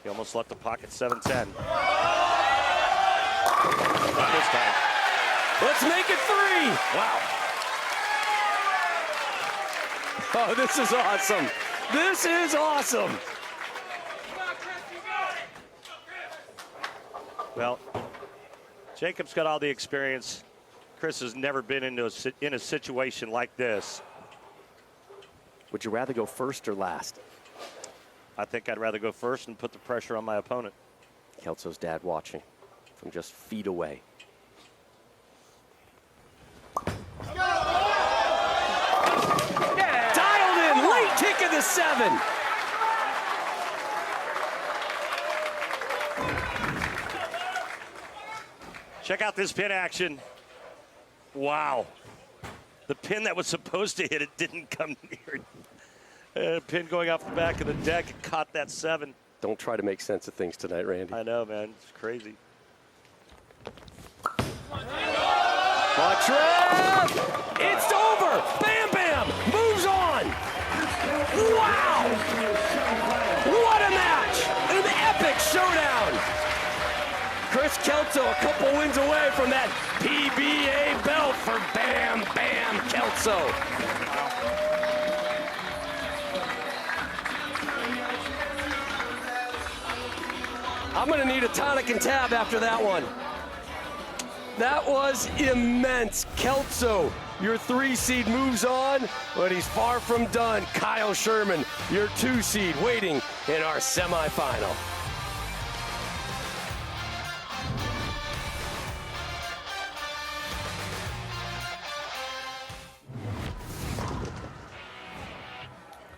he almost left the pocket 7-10. Not this time. Let's make it 3. Wow. Oh, this is awesome. This is awesome. Well, Jacob's got all the experience. Kris has never been in a situation like this. Would you rather go first or last? I think I'd rather go first and put the pressure on my opponent. Kelso's dad watching from just feet away. Yeah. Dialed in, late kick of the 7. Check out this pin action. Wow. The pin that was supposed to hit it didn't come near it. Pin going off the back of the deck, it caught that 7. Don't try to make sense of things tonight, Randy. I know, man. It's crazy. Butturff! It's over! Bam Bam moves on! Wow! What a match! An epic showdown! Kris Koeltzow a couple wins away from that PBA belt for Bam Bam Kelso. I'm gonna need a tonic and tab after that one. That was immense. Kelso, your 3 seed moves on, but he's far from done. Kyle Sherman, your 2 seed, waiting in our semifinal.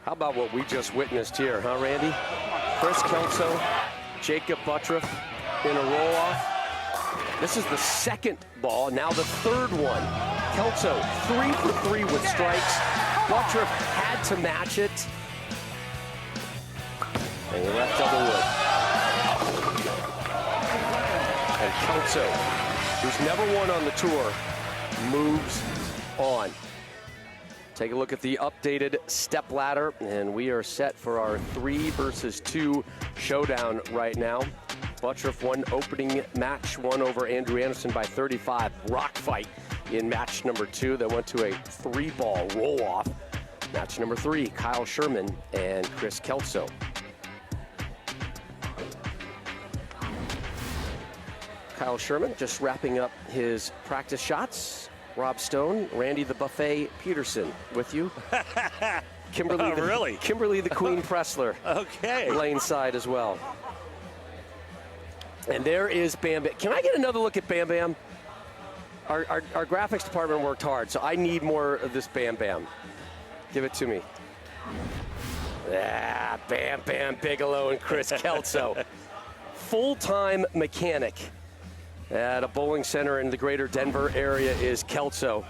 How about what we just witnessed here, huh, Randy? Kris Koeltzow, Jakob Butturff in a roll-off. This is the second ball, now the third one. Kelso, 3 for 3 with strikes. Butturff had to match it. And he left double wood. And Kelso, who's never won on the tour, moves on. Take a look at the updated step ladder, and we are set for our 3 versus 2 showdown right now. Butturff won opening match 1 over Andrew Anderson by 35. Rock fight in match number 2 that went to a 3-ball roll-off. Match number 3, Kyle Sherman and Kris Koeltzow. Kyle Sherman just wrapping up his practice shots. Rob Stone, Randy the Buffet Peterson with you. Kimberly, really? Kimberly the Queen Pressler. Okay. Lane side as well. And there is Bam Bam. Can I get another look at Bam Bam? Our graphics department worked hard, so I need more of this Bam Bam. Give it to me. Ah, Bam Bam Bigelow and Kris Koeltzow. Full-time mechanic at a bowling center in the greater Denver area is Kelso.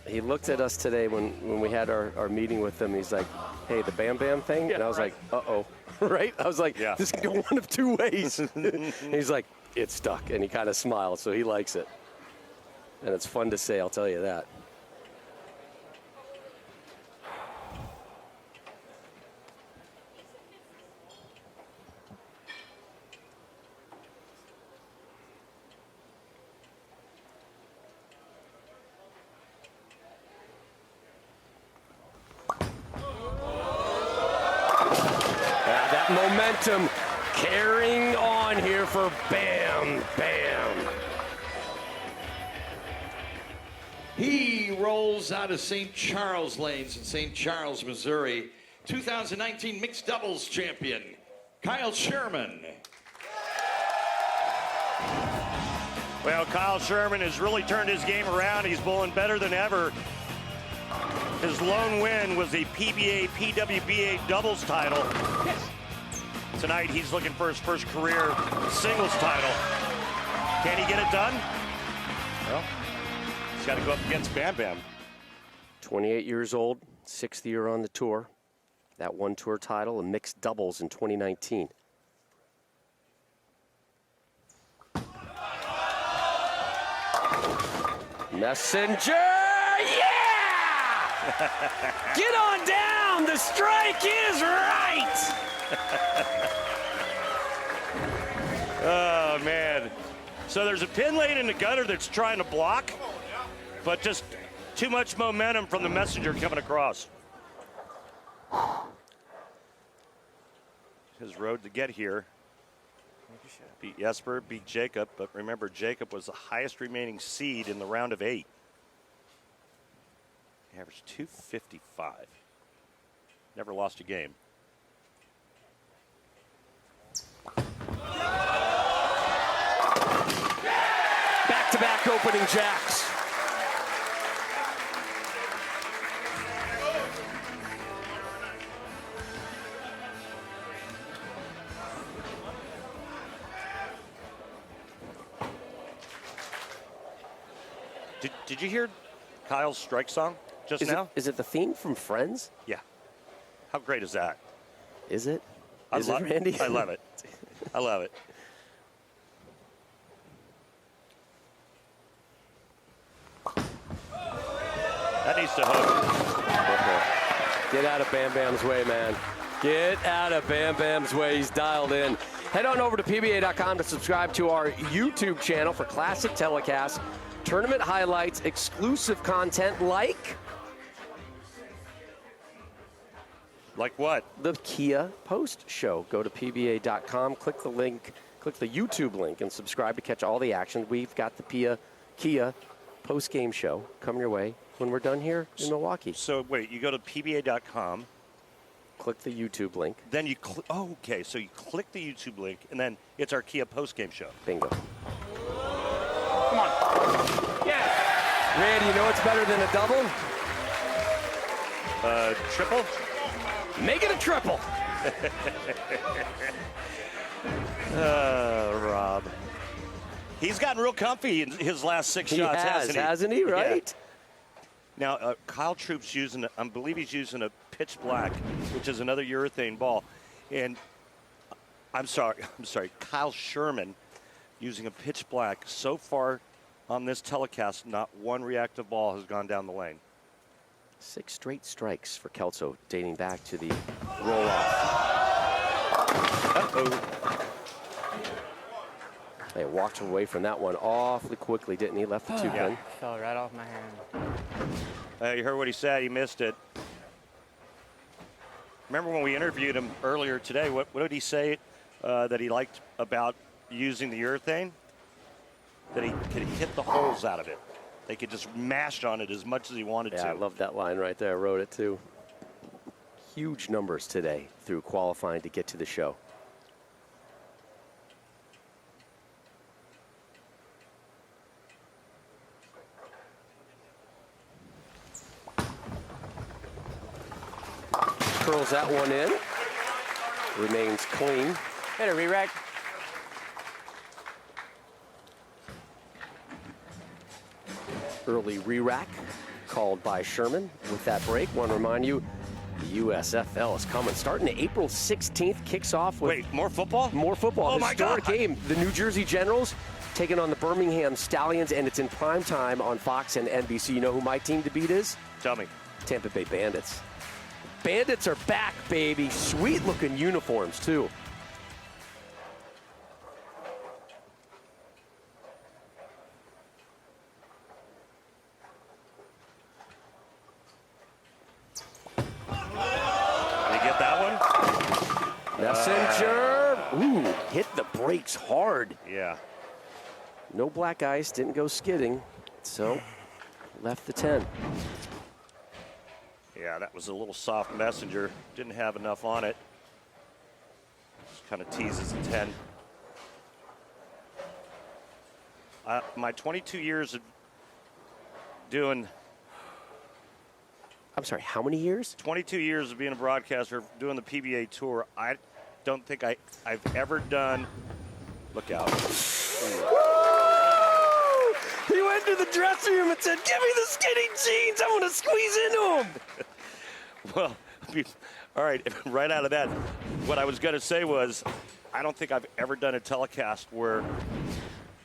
He looked at us today when we had our meeting with him. He's like, hey, the Bam Bam thing? Yeah, and I was like, uh-oh, right? I was like, this can go one of 2 ways. And he's like, it's stuck. And he kind of smiled, so he likes it. And it's fun to say, I'll tell you that. momentum carrying on here for Bam Bam. He rolls out of St. Charles Lanes in St. Charles, Missouri. 2019 mixed doubles champion, Kyle Sherman. Well, Kyle Sherman has really turned his game around. He's bowling better than ever. His lone win was the PBA PWBA doubles title. Tonight, he's looking for his first career singles title. Can he get it done? Well, he's got to go up against Bam Bam. 28 years old, 6th year on the tour. That one tour title in mixed doubles in 2019. Messenger, yeah! Get on down, the strike is right! Oh, man. So there's a pin lane in the gutter that's trying to block, but just too much momentum from the messenger coming across. His road to get here. Beat Jesper, beat Jakob, but remember, Jakob was the highest remaining seed in the round of 8. He averaged 255. Never lost a game. Back-to-back opening jacks. Did you hear Kyle's strike song just now? Is it the theme from Friends? Yeah. How great is that? Is it? I Is it, Randy? I love it. I love it. That needs to hook. Get out of Bam Bam's way, man. Get out of Bam Bam's way. He's dialed in. Head on over to PBA.com to subscribe to our YouTube channel for classic telecasts, tournament highlights, exclusive content like what? the Kia Post Show. Go to PBA.com, click the link, click the YouTube link, and subscribe to catch all the action. We've got the Kia Post Game Show coming your way when we're done here in Milwaukee. So wait, you go to PBA.com. Click the YouTube link. Then you click. Oh, okay. So you click the YouTube link, and then it's our Kia Post Game Show. Bingo. Come on. Yeah. Randy, you know what's better than a double? Triple. Make it a triple. Rob. He's gotten real comfy in his last 6 shots, hasn't he? Right? Yeah. Now, Kyle Troop's using, I believe he's using a pitch black, which is another urethane ball. And I'm sorry, Kyle Sherman using a pitch black. So far on this telecast, not one reactive ball has gone down the lane. 6 straight strikes for Kelso, dating back to the roll-off. Uh-oh. They walked away from that one awfully quickly, didn't he? Left the 2-pin. Fell right off my hand. You heard what he said. He missed it. Remember when we interviewed him earlier today, what did he say that he liked about using the urethane? That he could hit the holes out of it. They could just mash on it as much as he wanted to. Yeah, I love that line right there. I wrote it too. Huge numbers today through qualifying to get to the show. Curls that one in. Remains clean. Hit a re-rack. Early re-rack called by Sherman with that break. Want to remind you, the USFL is coming. Starting April 16th, kicks off with... Wait, more football? More football. Oh, my God. Historic game. The New Jersey Generals taking on the Birmingham Stallions, and it's in prime time on Fox and NBC. You know who my team to beat is? Tell me. Tampa Bay Bandits. Bandits are back, baby. Sweet-looking uniforms, too. Did you get that one? Messenger. hit the brakes hard. Yeah. No black ice, didn't go skidding, so left the 10. Yeah, that was a little soft messenger. Didn't have enough on it. Just kind of teases a 10. My 22 years of doing... I'm sorry, how many years? 22 years of being a broadcaster, doing the PBA Tour. I don't think I've ever done... Look out. He went to the dressing room and said, give me the skinny jeans, I want to squeeze into them. Well, all right, right out of that, what I was going to say was, I don't think I've ever done a telecast where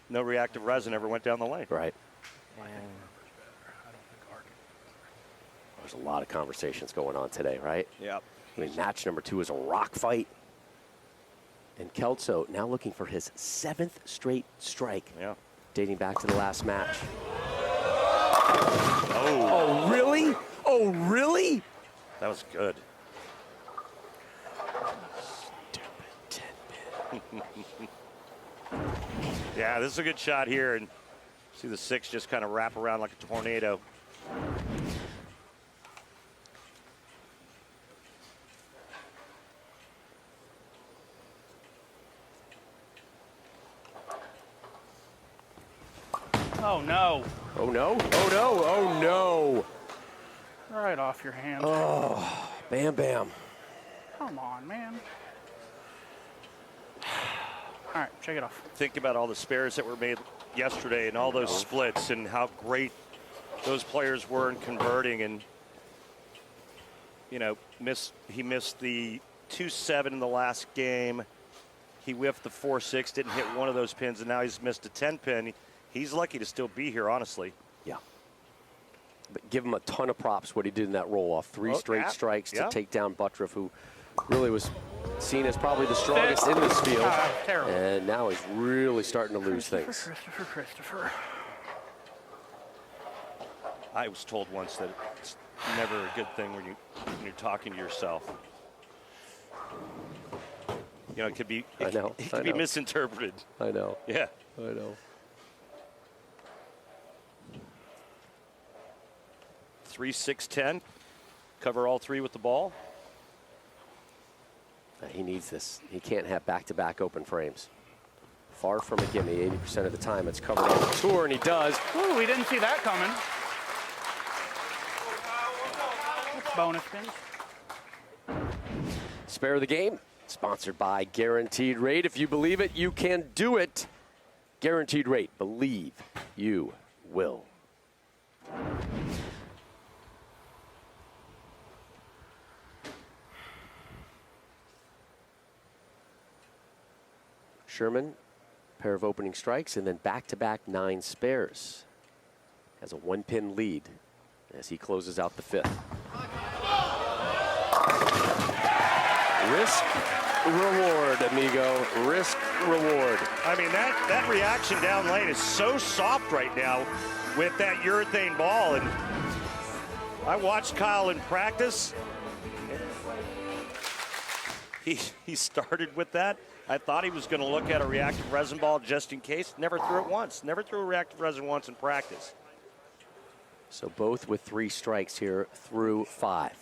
no reactive resin ever went down the lane. Right. There's a lot of conversations going on today, right? Yep. I mean, match number 2 is a rock fight. And Kelso now looking for his 7th straight strike. Yeah. Dating back to the last match. Oh. Oh, really? Oh, really? That was good. Stupid 10-pin. Yeah, this is a good shot here. And see the 6 just kind of wrap around like a tornado. Oh, no. Oh, no? Oh, no. Oh, no. Right off your hand. Oh, bam, bam. Come on, man. All right, shake it off. Think about all the spares that were made yesterday and all those splits and how great those players were in converting. And, you know, he missed the 2-7 in the last game. He whiffed the 4-6, didn't hit one of those pins, and now he's missed a 10-pin. He's lucky to still be here, honestly. Yeah. But give him a ton of props what he did in that roll-off. 3 straight strikes to take down Butturff, who really was seen as probably the strongest in this field. Terrible. And now he's really starting to lose things. Christopher. I was told once that it's never a good thing when you're talking to yourself. You know, it could be it could be misinterpreted. I know. Yeah. I know. 3-6-10. Cover all 3 with the ball. He needs this. He can't have back-to-back open frames. Far from a gimme. 80% of the time it's covered on the tour, and he does. Ooh, we didn't see that coming. That's bonus pins. Spare of the game, sponsored by Guaranteed Rate. If you believe it, you can do it. Guaranteed Rate. Believe you will. Sherman, pair of opening strikes, and then back-to-back 9 spares. Has a 1-pin lead as he closes out the 5th. Risk, reward, amigo. Risk, reward. I mean, that reaction down lane is so soft right now with that urethane ball. And I watched Kyle in practice. He started with that. I thought he was going to look at a reactive resin ball just in case. Never threw it once. Never threw a reactive resin once in practice. So both with 3 strikes here through 5.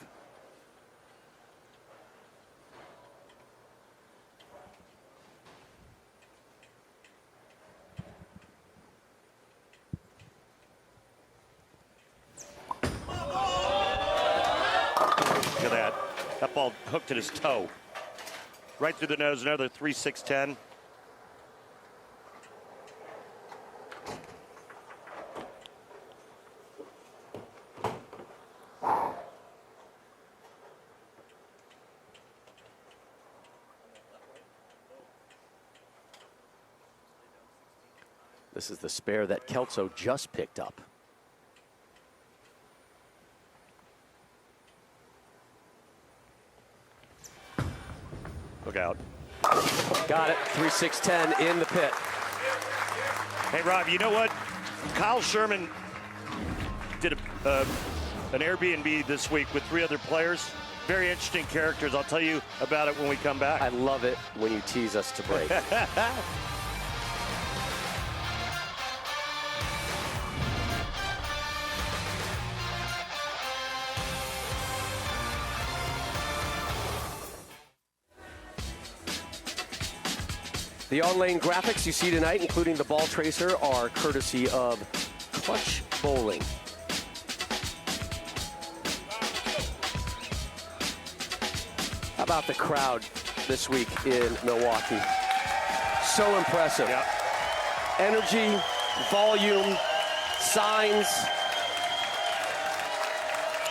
Look at that. That ball hooked at his toe. Right through the nose, another 3-6-10. This is the spare that Kelso just picked up. Look out. Got it. 3-6-10 in the pit. Hey, Rob, you know what? Kyle Sherman did an Airbnb this week with 3 other players. Very interesting characters. I'll tell you about it when we come back. I love it when you tease us to break. The on-lane graphics you see tonight, including the ball tracer, are courtesy of Clutch Bowling. How about the crowd this week in Milwaukee? So impressive. Yep. Energy, volume, signs.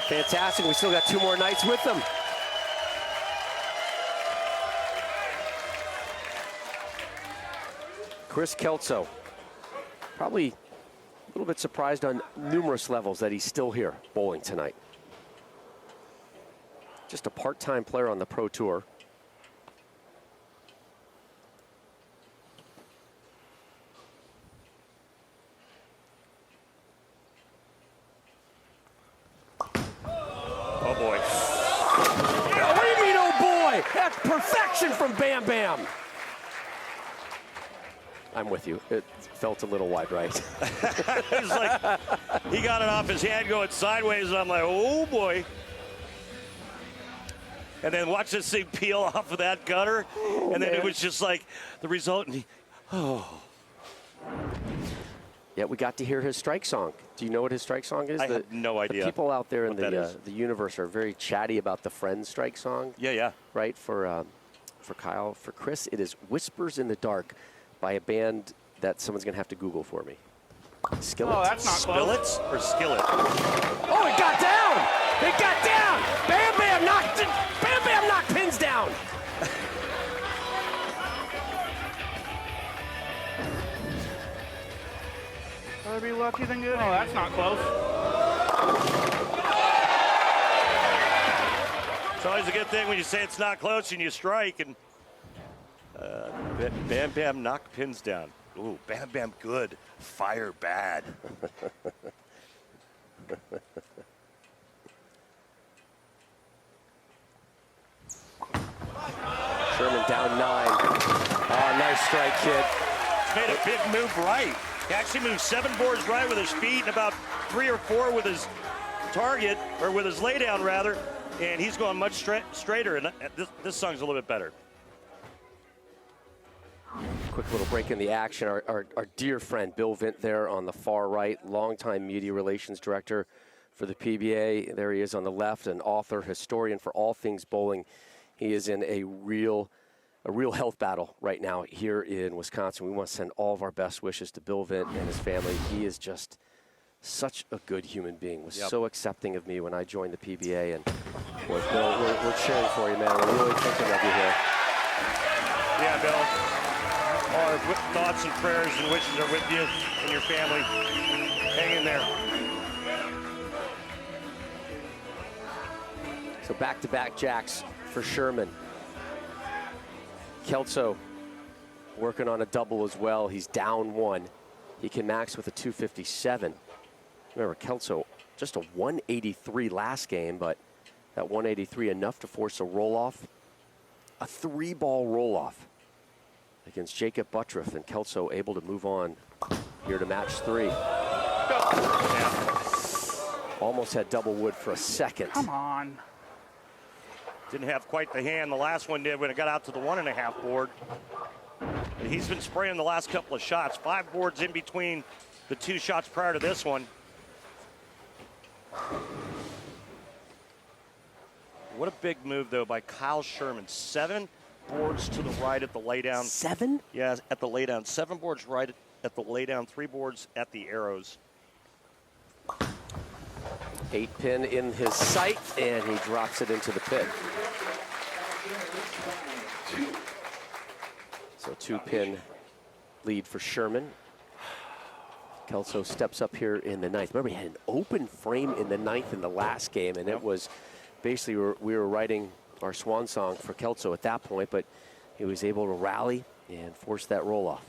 Fantastic. We still got 2 more nights with them. Kris Koeltzow, probably a little bit surprised on numerous levels that he's still here bowling tonight. Just a part-time player on the Pro Tour. Oh, boy. Oh, what do you mean, oh boy? That's perfection from Bam Bam. I'm with you. It felt a little wide right. He's like, he got it off his hand going sideways, and I'm like, oh boy. And then watch this thing peel off of that gutter, and then it was just like the result. Yeah, we got to hear his strike song. Do you know what his strike song is? I have no idea. The people out there in the universe are very chatty about the Friends strike song. Yeah. Right, for Kyle. For Kris, it is Whispers in the Dark by a band that someone's going to have to Google for me. Skillet? Oh, that's not close. Spillets or Skillet? Oh, it got down! It got down! Bam Bam knocked pins down! Better be lucky than good. Oh, that's not close. It's always a good thing when you say it's not close and you strike, and Bam Bam knocked pins down. Ooh, Bam Bam good, fire bad. Sherman down 9. Oh, nice strike, kid. Made a big move right. He actually moved 7 boards right with his feet and about 3 or 4 with his target, or with his laydown rather, and he's going much straighter, and this song's a little bit better. Quick little break in the action. Our dear friend Bill Vint there on the far right, longtime media relations director for the PBA. There he is on the left, an author, historian for all things bowling. He is in a real health battle right now here in Wisconsin. We want to send all of our best wishes to Bill Vint and his family. He is just such a good human being. Was so accepting of me when I joined the PBA. And boy, Bill, we're cheering for you, man. We're really thinking of you here. Yeah, Bill. All our thoughts and prayers and wishes are with you and your family. Hang in there. So back-to-back jacks for Sherman. Kelso working on a double as well. He's down 1. He can max with a 257. Remember, Kelso just a 183 last game, but that 183 enough to force a roll-off. A 3-ball roll-off against Jakob Butturff, and Kelso able to move on here to match 3. Yeah. Almost had double wood for a second. Come on. Didn't have quite the hand the last one did when it got out to the 1.5 board. And he's been spraying the last couple of shots. 5 boards in between the 2 shots prior to this one. What a big move, though, by Kyle Sherman. 7 boards to the right at the laydown. 7? Yeah, at the laydown. 7 boards right at the laydown. 3 boards at the arrows. 8-pin in his sight, and he drops it into the pit. So 2-pin lead for Sherman. Kelso steps up here in the 9th. Remember, he had an open frame in the 9th in the last game, and it was basically we were writing our swan song for Kelso at that point, but he was able to rally and force that roll-off.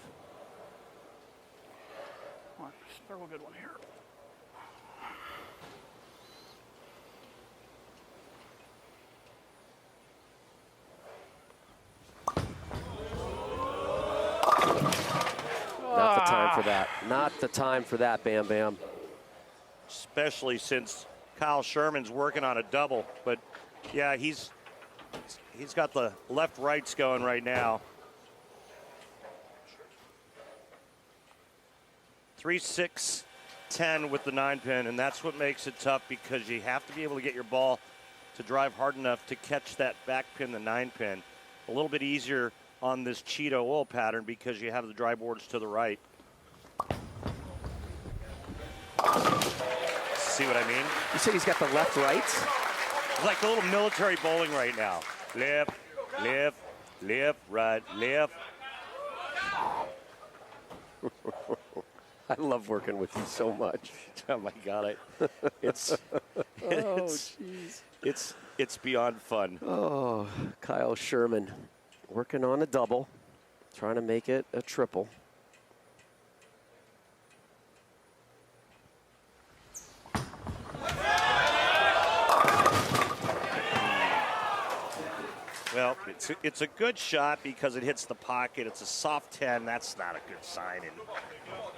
Come on, throw a good one here. for that. Not the time for that, Bam Bam. Especially since Kyle Sherman's working on a double. But yeah, he's got the left-rights going right now. 3-6-10 with the 9-pin, and that's what makes it tough, because you have to be able to get your ball to drive hard enough to catch that back pin, the 9-pin. A little bit easier on this Cheetah oil pattern because you have the dry boards to the right. See what I mean? You said he's got the left-rights? It's like a little military bowling right now. Left, left, left, right, left. I love working with you so much. Oh my God, it's beyond fun. Oh, Kyle Sherman working on a double, trying to make it a triple. Well, it's a good shot because it hits the pocket. It's a soft 10. That's not a good sign. And,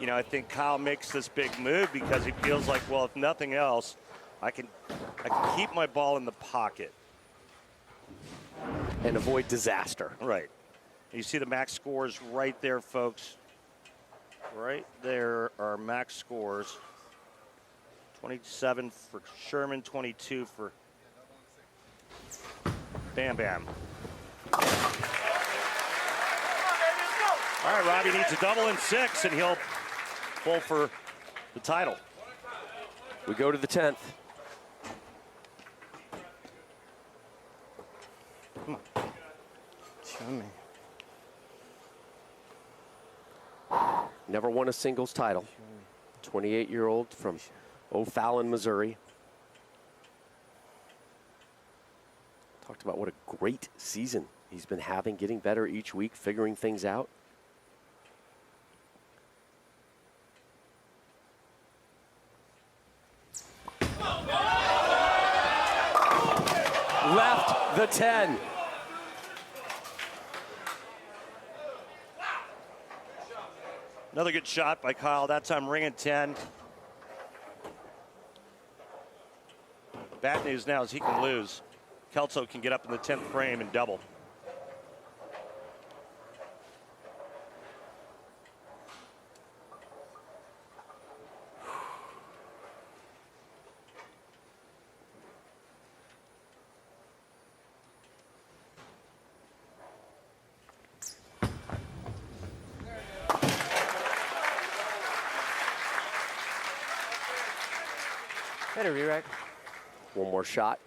you know, I think Kyle makes this big move because he feels like, well, if nothing else, I can keep my ball in the pocket. And avoid disaster. Right. You see the max scores right there, folks. Right there are max scores. 27 for Sherman, 22 for Bam Bam. All right, Robbie needs a double in 6, and he'll pull for the title. We go to the 10th. Come on. Show me. Never won a singles title. 28-year-old from O'Fallon, Missouri. Talked about what a great season he's been having, getting better each week, figuring things out. Left the 10. Another good shot by Kyle. That time ringing 10. Bad news now is he can lose. Kelso can get up in the 10th frame and double. Better re-rack. One more shot.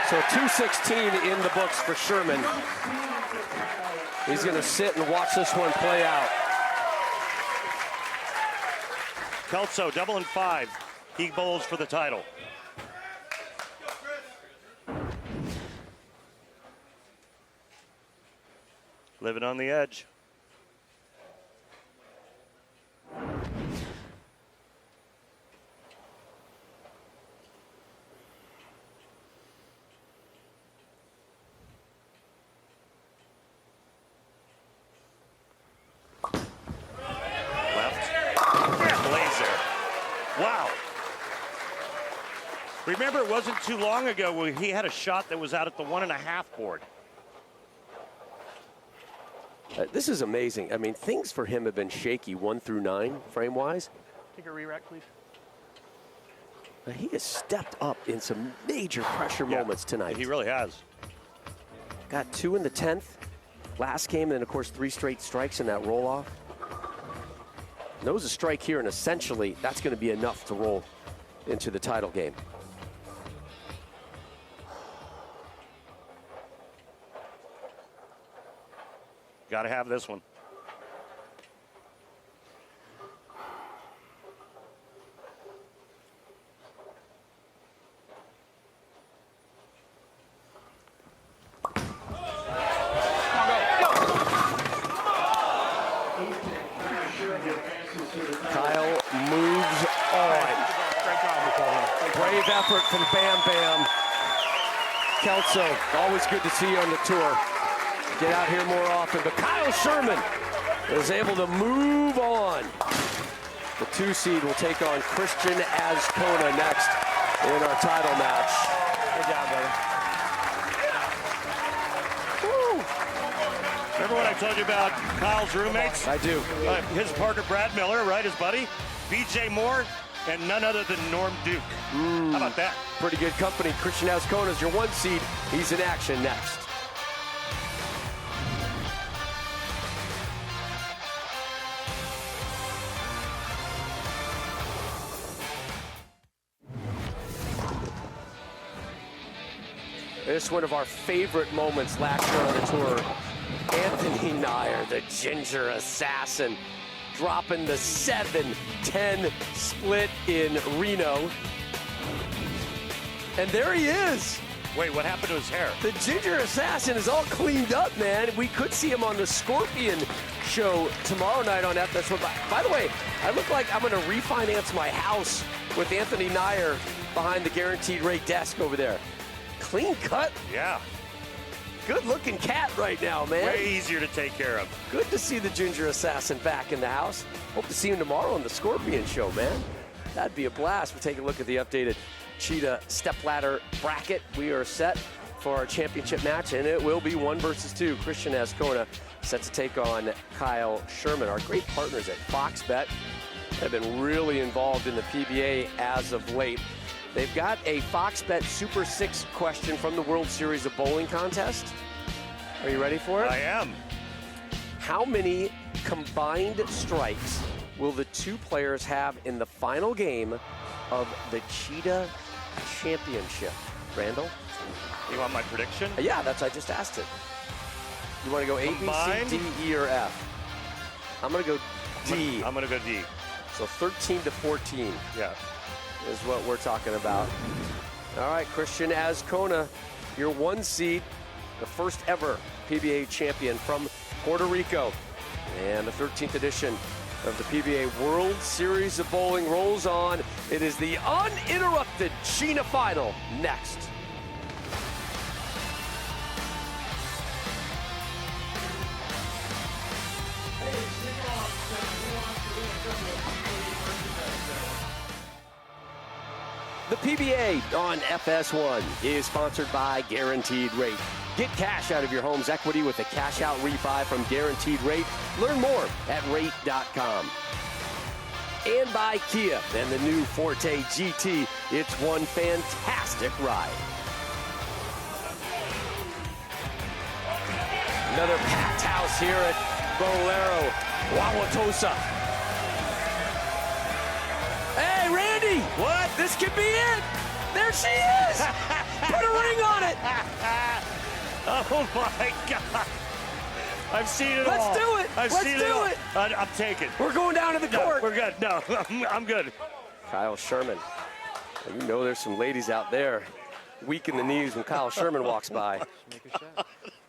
So 216 in the books for Sherman. He's going to sit and watch this one play out. Kelso, double in 5. He bowls for the title. Living on the edge. Remember, it wasn't too long ago where he had a shot that was out at the 1.5 board. This is amazing. I mean, things for him have been shaky 1 through 9 frame-wise. Take a re-rack, please. He has stepped up in some major pressure moments tonight. He really has. Got 2 in the 10th. Last game, and then, of course, 3 straight strikes in that roll-off. There was a strike here, and essentially, that's going to be enough to roll into the title game. Got to have this one. Kyle moves on. Great job, Nicole. Brave effort from Bam Bam. Kelso, always good to see you on the tour. Get out here more often, but Kyle Sherman is able to move on. The 2 seed will take on Cristian Azcona next in our title match. Good job, brother. Woo. Remember what I told you about Kyle's roommates? I do. His partner, Brad Miller, right, his buddy, BJ Moore, and none other than Norm Duke. How about that? Pretty good company. Cristian Azcona is your 1 seed. He's in action next. This is one of our favorite moments last year on the tour. Anthony Nair, the Ginger Assassin, dropping the 7-10 split in Reno. And there he is. Wait, what happened to his hair? The Ginger Assassin is all cleaned up, man. We could see him on the Scorpion show tomorrow night on FS1. By the way, I look like I'm going to refinance my house with Anthony Nair behind the guaranteed rate desk over there. Clean cut. Yeah. Good looking cat right now, man. Way easier to take care of. Good to see the Ginger Assassin back in the house. Hope to see him tomorrow on the Scorpion show, man. That'd be a blast. We'll take a look at the updated Cheetah Stepladder bracket. We are set for our championship match, and it will be 1 versus 2. Cristian Azcona set to take on Kyle Sherman. Our great partners at Fox Bet have been really involved in the PBA as of late. They've got a Fox Bet Super 6 question from the World Series of Bowling contest. Are you ready for it? I am. How many combined strikes will the 2 players have in the final game of the Cheetah Championship? Randall? You want my prediction? Yeah, I just asked it. You want to go A, Combined? B, C, D, E, or F? I'm going to go D. I'm going to go D. So 13 to 14 Yeah. is what we're talking about. All right, Cristian Azcona, your 1 seed, the first ever PBA champion from Puerto Rico. And the 13th edition of the PBA World Series of Bowling rolls on. It is the uninterrupted Cheetah Final next. The PBA on FS1 is sponsored by Guaranteed Rate. Get cash out of your home's equity with a cash-out refi from Guaranteed Rate. Learn more at rate.com. And by Kia and the new Forte GT. It's one fantastic ride. Another packed house here at Bowlero Wauwatosa. Hey, Randy! What? This could be it! There she is! Put a ring on it! Oh my God! I've seen it all. Let's do it! I've Let's seen do all. it! I'm taking. We're going down to the No, court. we're good. No, I'm good. Kyle Sherman. You know there's some ladies out there weak in the knees when Kyle Sherman walks by.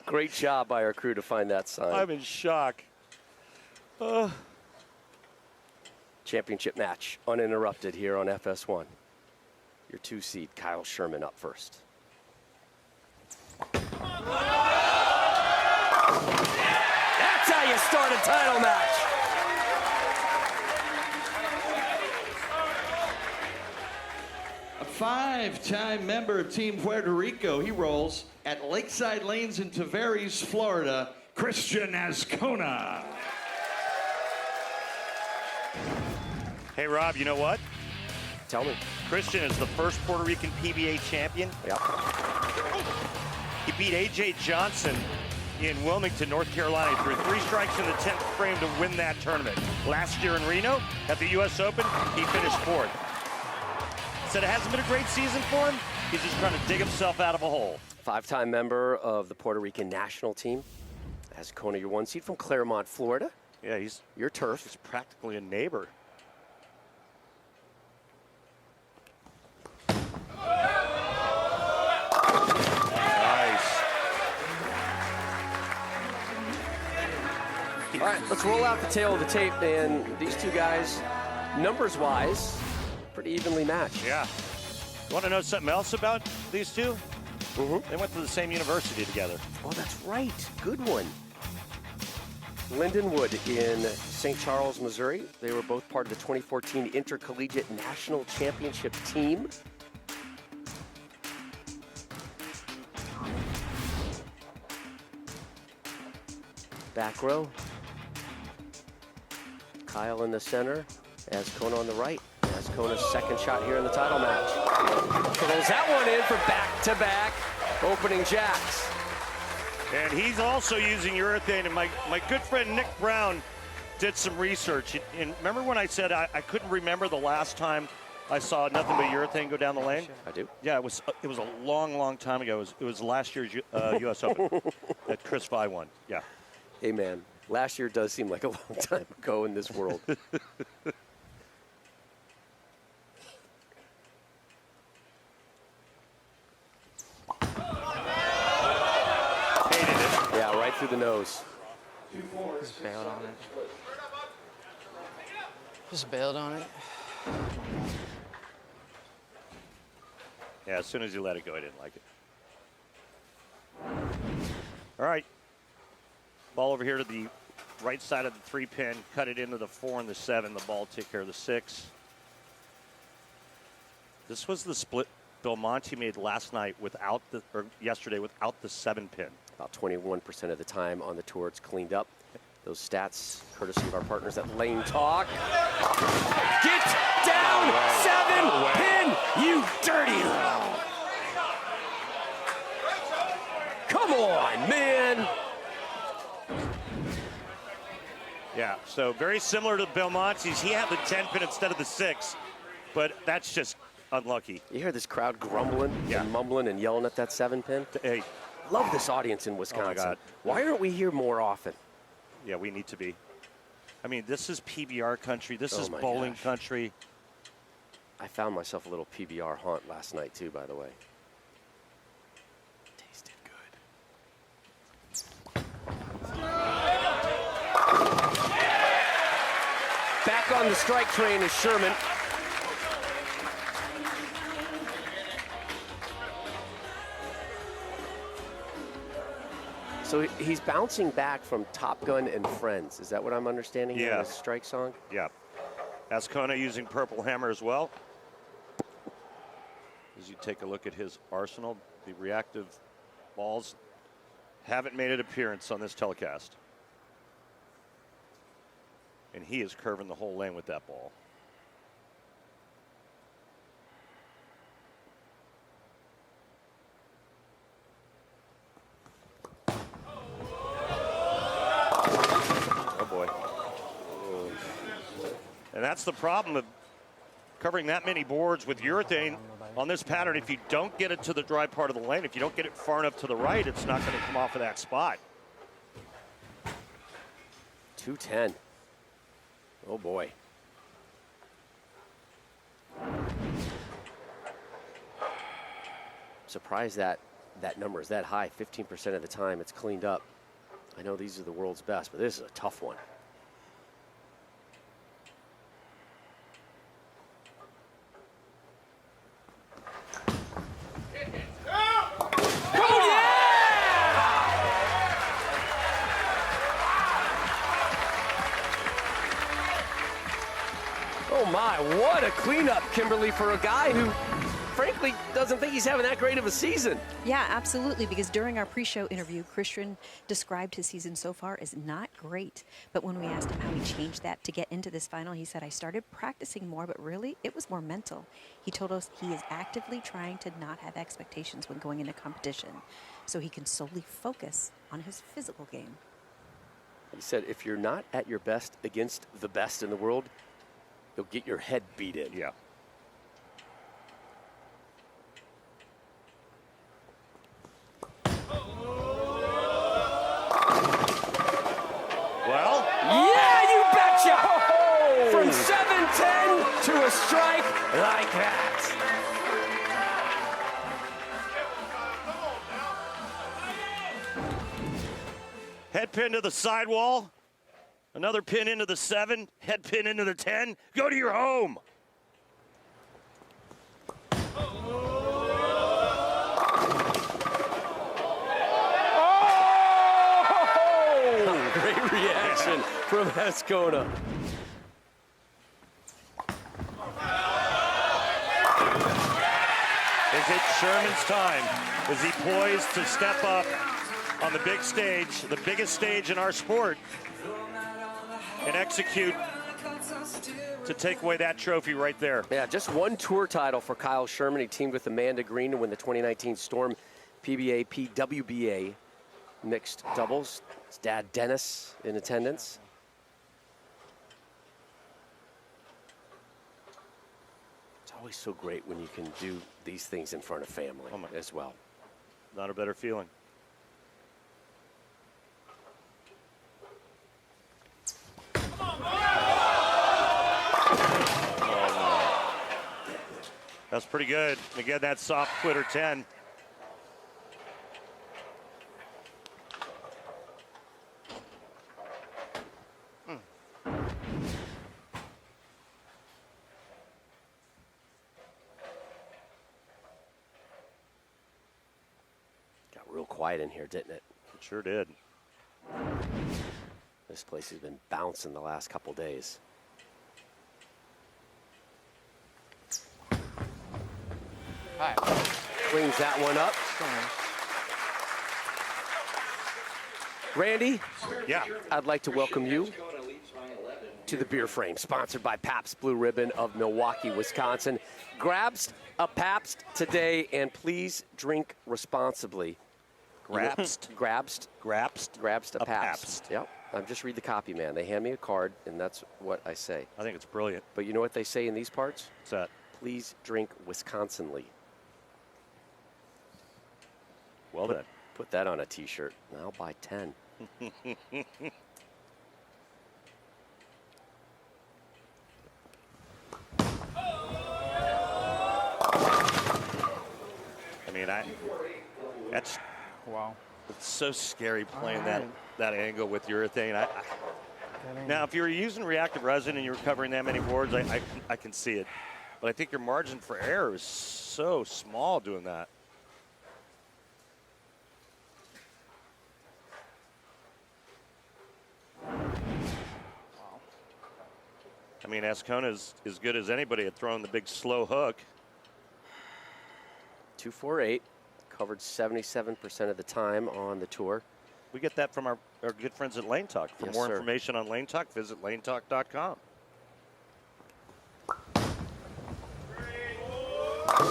Great job by our crew to find that sign. I'm in shock. Championship match, uninterrupted here on FS1. Your 2 seed, Kyle Sherman, up first. That's how you start a title match. A 5-time member of Team Puerto Rico. He rolls at Lakeside Lanes in Tavares, Florida, Cristian Azcona. Hey, Rob, you know what? Tell me. Cristian is the first Puerto Rican PBA champion. Yeah. He beat A.J. Johnson in Wilmington, North Carolina. He threw 3 strikes in the 10th frame to win that tournament. Last year in Reno, at the U.S. Open, he finished 4th. said it hasn't been a great season for him. He's just trying to dig himself out of a hole. 5-time member of the Puerto Rican national team. Azcona, your 1 seed from Claremont, Florida. Yeah, he's your turf. He's practically a neighbor. All right, let's roll out the tail of the tape, and these two guys, numbers-wise, pretty evenly matched. Yeah. You want to know something else about these two? Mm-hmm. They went to the same university together. Oh, that's right. Good one. Lindenwood in St. Charles, Missouri. They were both part of the 2014 Intercollegiate National Championship team. Back row. Kyle in the center, Azcona on the right. Azcona's second shot here in the title match. Throws that one in for back-to-back opening jacks. And he's also using urethane. And my good friend Nick Brown did some research. And remember when I said I couldn't remember the last time I saw nothing but urethane go down the lane? I do. Yeah, it was a long time ago. It was last year's U.S. Open that Kris Koeltzow won. Yeah. Hey, man. Last year does seem like a long time ago in this world. Yeah, right through the nose. Just bailed on it. Just bailed on it. Yeah, as soon as he let it go, I didn't like it. All right. Ball over here to the right side of the 3-pin. Cut it into the 4 and the 7. The ball take care of the 6. This was the split Belmonte made last night yesterday without the 7-pin. About 21% of the time on the tour, it's cleaned up. Those stats, courtesy of our partners at Lane Talk. Get down, 7-pin, you dirty little. Come on, man. Yeah, so very similar to Belmonte's. He had the 10-pin instead of the 6, but that's just unlucky. You hear this crowd grumbling and mumbling and yelling at that 7-pin? Hey, love this audience in Wisconsin. Oh my God. Why aren't we here more often? Yeah, we need to be. I mean, this is PBR country. This is my bowling gosh. country. I found myself a little PBR haunt last night, too, by the way. Tasted good. Back on the strike train is Sherman. So he's bouncing back from Top Gun and Friends. Is that what I'm understanding here in this strike song? Yeah. Azcona using Purple Hammer as well. As you take a look at his arsenal, the reactive balls haven't made an appearance on this telecast. And he is curving the whole lane with that ball. Oh boy. And that's the problem of covering that many boards with urethane on this pattern. If you don't get it to the dry part of the lane, if you don't get it far enough to the right, it's not going to come off of that spot. 210. Oh boy. Surprised that number is that high. 15% of the time it's cleaned up. I know these are the world's best, but this is a tough one. Oh my, what a cleanup, Kimberly, for a guy who, frankly, doesn't think he's having that great of a season. Yeah, absolutely, because during our pre-show interview, Cristian described his season so far as not great. But when we asked him how he changed that to get into this final, he said, I started practicing more, but really, it was more mental. He told us he is actively trying to not have expectations when going into competition, so he can solely focus on his physical game. He said, if you're not at your best against the best in the world, you'll get your head beat in. Yeah. Like that. Head pin to the sidewall. Another pin into the 7. Head pin into the 10. Go to your home. Oh! Great reaction from Azcona. Is it Sherman's time? Is he poised to step up on the big stage, the biggest stage in our sport, and execute to take away that trophy right there? Yeah, just one tour title for Kyle Sherman. He teamed with Amanda Green to win the 2019 Storm PBA PWBA mixed doubles. His dad, Dennis, in attendance. It's always so great when you can do these things in front of family as well. Not a better feeling. That's pretty good. Again, that soft quitter 10. Got real quiet in here, didn't it? It sure did. This place has been bouncing the last couple days. Hi. Cleans that one up. Randy, Yeah. I'd like to welcome you to the Beer Frame, sponsored by Pabst Blue Ribbon of Milwaukee, Wisconsin. Grabst a Pabst today, and please drink responsibly. Grabst. Grabst a Pabst. Pabst. Yep. Just read the copy, man. They hand me a card, and that's what I say. I think it's brilliant. But you know what they say in these parts? What's that? Please drink Wisconsinly. Well then. Put that on a T-shirt, and I'll buy 10. I mean, that's Wow. it's so scary playing that angle with urethane. Now, if you were using reactive resin and you were covering that many boards, I can see it. But I think your margin for error is so small doing that. I mean, Azcona is as good as anybody at throwing the big slow hook. 248, covered 77% of the time on the tour. We get that from our good friends at Lane Talk. For Yes, more sir. information on Lane Talk, visit lanetalk.com.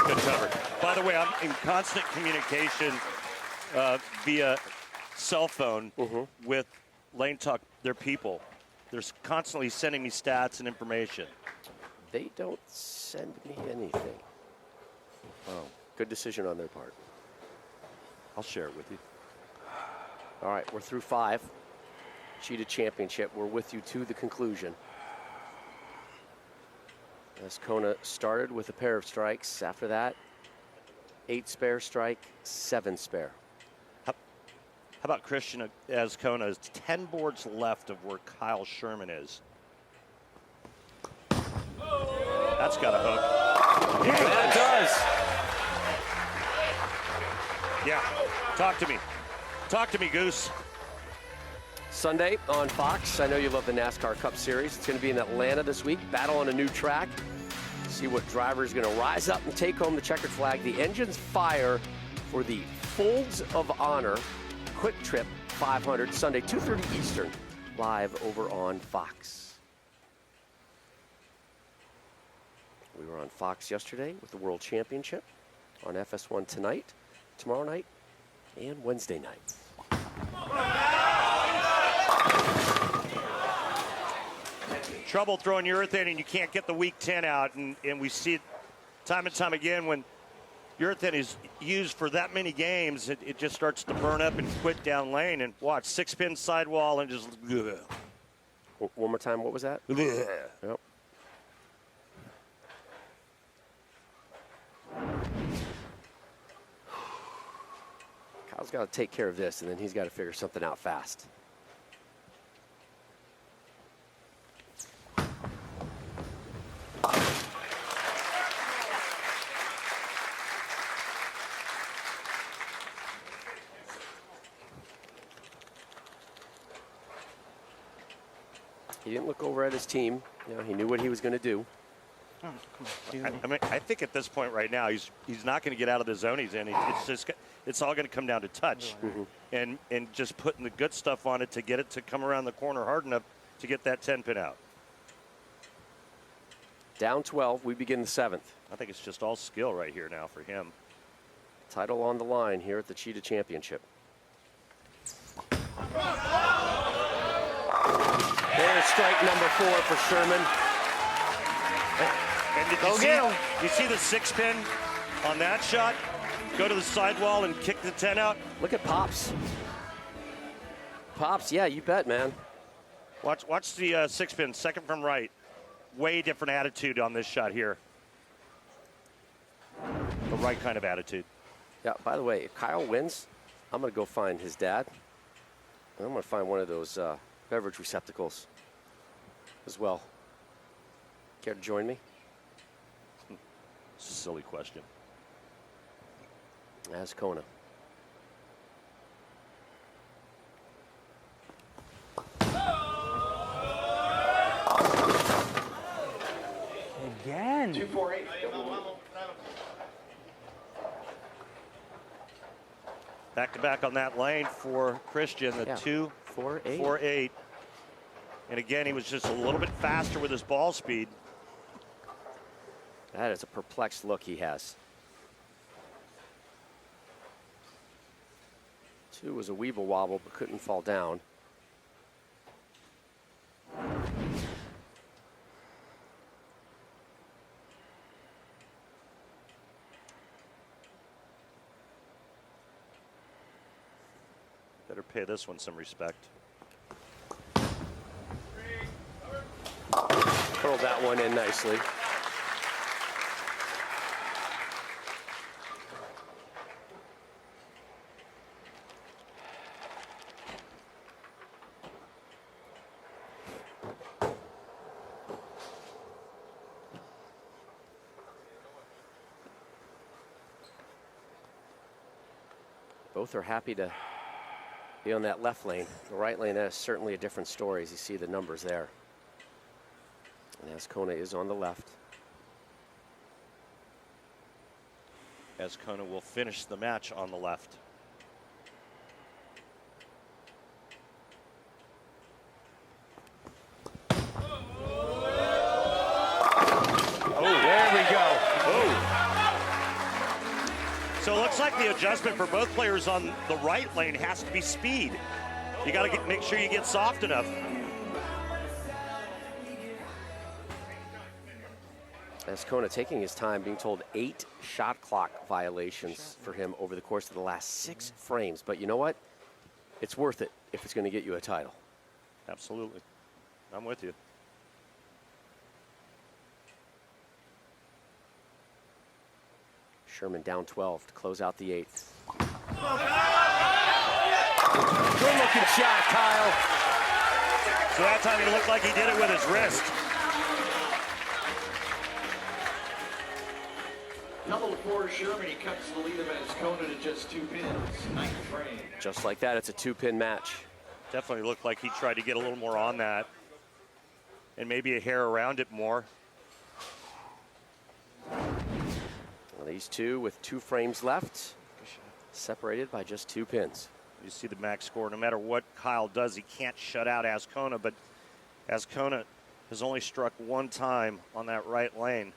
Good cover. By the way, I'm in constant communication via cell phone with Lane Talk, their people. They're constantly sending me stats and information. They don't send me anything. Oh, good decision on their part. I'll share it with you. All right, we're through 5. Cheetah Championship. We're with you to the conclusion. Azcona started with a pair of strikes. After that, 8 spare strike, 7 spare. How about Cristian Azcona? Is 10 boards left of where Kyle Sherman is. That's got a hook. Yeah, that does. Yeah. Talk to me. Talk to me, Goose. Sunday on Fox. I know you love the NASCAR Cup Series. It's going to be in Atlanta this week. Battle on a new track. See what driver is going to rise up and take home the checkered flag. The engines fire for the Folds of Honor Quick Trip 500 Sunday, 2:30 Eastern, live over on Fox. We were on Fox yesterday with the World Championship, on FS1 tonight, tomorrow night, and Wednesday night. Trouble throwing urethane and you can't get the weak 10 out, and we see it time and time again when urethane is used for that many games, it just starts to burn up and quit down lane. And watch, 6-pin sidewall and just ugh. One more time, what was that? Ugh. Yep. Kyle's got to take care of this, and then he's got to figure something out fast. He didn't look over at his team. You know, he knew what he was going to do. Oh, come on. I mean, I think at this point right now, he's not going to get out of the zone he's in. It's all going to come down to touch, and just putting the good stuff on it to get it to come around the corner hard enough to get that 10-pin out. Down 12, we begin the 7th. I think it's just all skill right here now for him. Title on the line here at the Cheetah Championship. There's strike number 4 for Sherman. And did you see the 6-pin on that shot? Go to the sidewall and kick the 10 out. Look at Pops. Pops, yeah, you bet, man. Watch the 6-pin, second from right. Way different attitude on this shot here. The right kind of attitude. Yeah, by the way, if Kyle wins, I'm going to go find his dad. And I'm going to find one of those beverage receptacles as well. Care to join me? It's a silly question. Azcona. Again. 2-4-8. Back to back on that lane for Cristian, the 2-4-8. 4-8. And again, he was just a little bit faster with his ball speed. That is a perplexed look he has. 2 was a weeble wobble, but couldn't fall down. Better pay this one some respect. Curled that one in nicely. Both are happy to be on that left lane. The right lane has certainly a different story, as you see the numbers there. And Azcona is on the left. Azcona will finish the match on the left. Oh, there we go. So it looks like the adjustment for both players on the right lane has to be speed. You got to make sure you get soft enough. Azcona taking his time, being told 8 shot clock violations for him over the course of the last 6 frames. But you know what? It's worth it if it's going to get you a title. Absolutely. I'm with you. Sherman down 12 to close out the 8th. Good looking shot, Kyle. So that time he looked like he did it with his wrist. Double for Sherman. He cuts the lead of Azcona to just 2 pins. 9th frame. Just like that, it's a 2-pin match. Definitely looked like he tried to get a little more on that. And maybe a hair around it more. Well, these two with 2 frames left, separated by just 2 pins. You see the max score. No matter what Kyle does, he can't shut out Azcona, but Azcona has only struck 1 time on that right lane.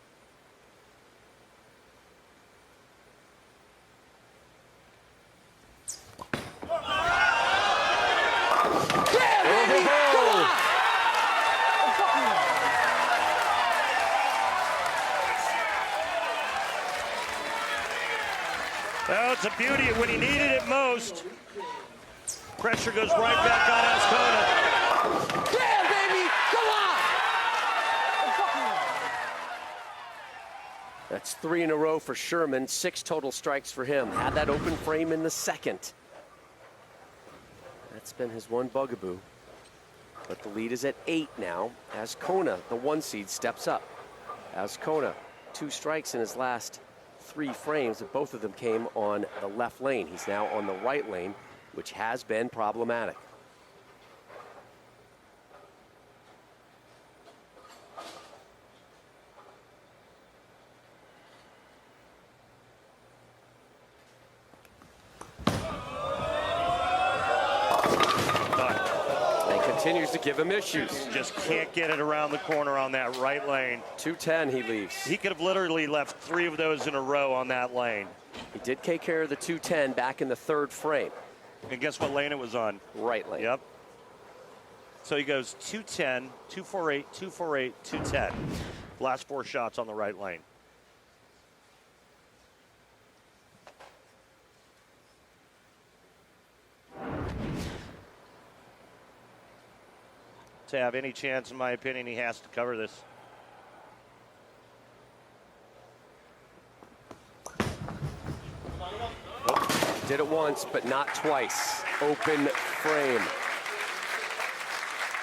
Oh, it's a beauty when he needed it most. Pressure goes right back on Azcona. Yeah, baby, come on! That's 3 in a row for Sherman, 6 total strikes for him. Had that open frame in the 2nd. That's been his one bugaboo. But the lead is at 8 now. Azcona, the 1 seed, steps up. Azcona, 2 strikes in his last 3 frames, and both of them came on the left lane. He's now on the right lane, which has been problematic. Continues to give him issues. Just can't get it around the corner on that right lane. 210 he leaves. He could have literally left 3 of those in a row on that lane. He did take care of the 210 back in the 3rd frame. And guess what lane it was on? Right lane. Yep. So he goes 210, 248, 248, 210. Last 4 shots on the right lane. To have any chance, in my opinion, he has to cover this. Did it once, but not twice. Open frame.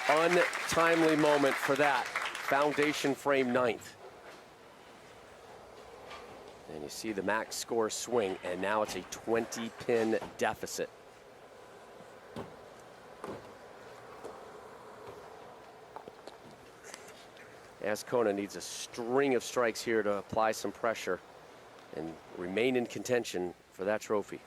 Untimely moment for that. Foundation frame 9th. And you see the max score swing, and now it's a 20-pin deficit. Azcona needs a string of strikes here to apply some pressure and remain in contention for that trophy.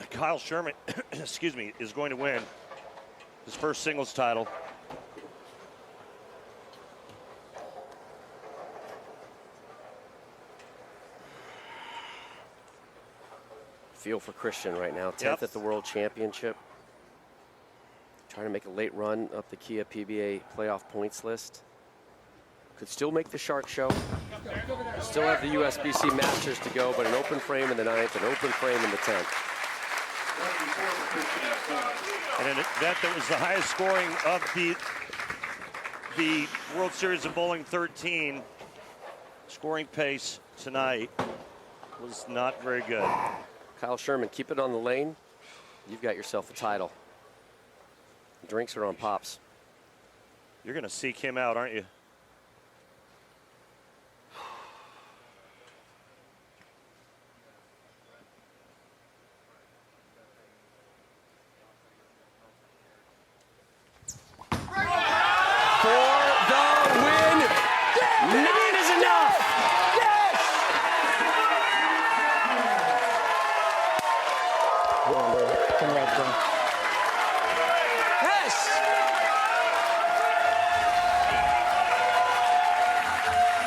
Kyle Sherman, excuse me, is going to win his first singles title. Feel for Cristian right now, 10th at the World Championship. Trying to make a late run up the Kia PBA playoff points list. Could still make the Shark Show. Still have the USBC Masters to go, but an open frame in the 9th, an open frame in the 10th. And an event that was the highest scoring of the World Series of Bowling 13. Scoring pace tonight was not very good. Kyle Sherman, keep it on the lane. You've got yourself a title. Drinks are on Pops. You're going to seek him out, aren't you?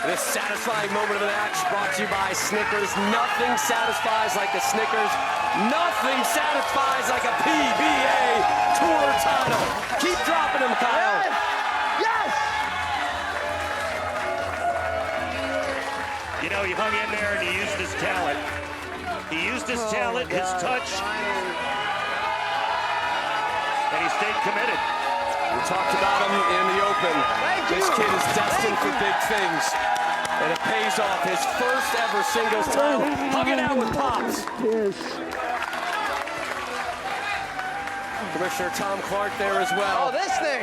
This satisfying moment of the match brought to you by Snickers. Nothing satisfies like a Snickers. Nothing satisfies like a PBA Tour title. Keep dropping them, Kyle. Yes! You know, he hung in there and he used his talent. He used his talent, his touch, and he stayed committed. We talked about him in the Open. This kid is destined for big things. And it pays off. His first ever singles title. Hugging out with Pops. Yes. Commissioner Tom Clark there as well. Oh, this thing.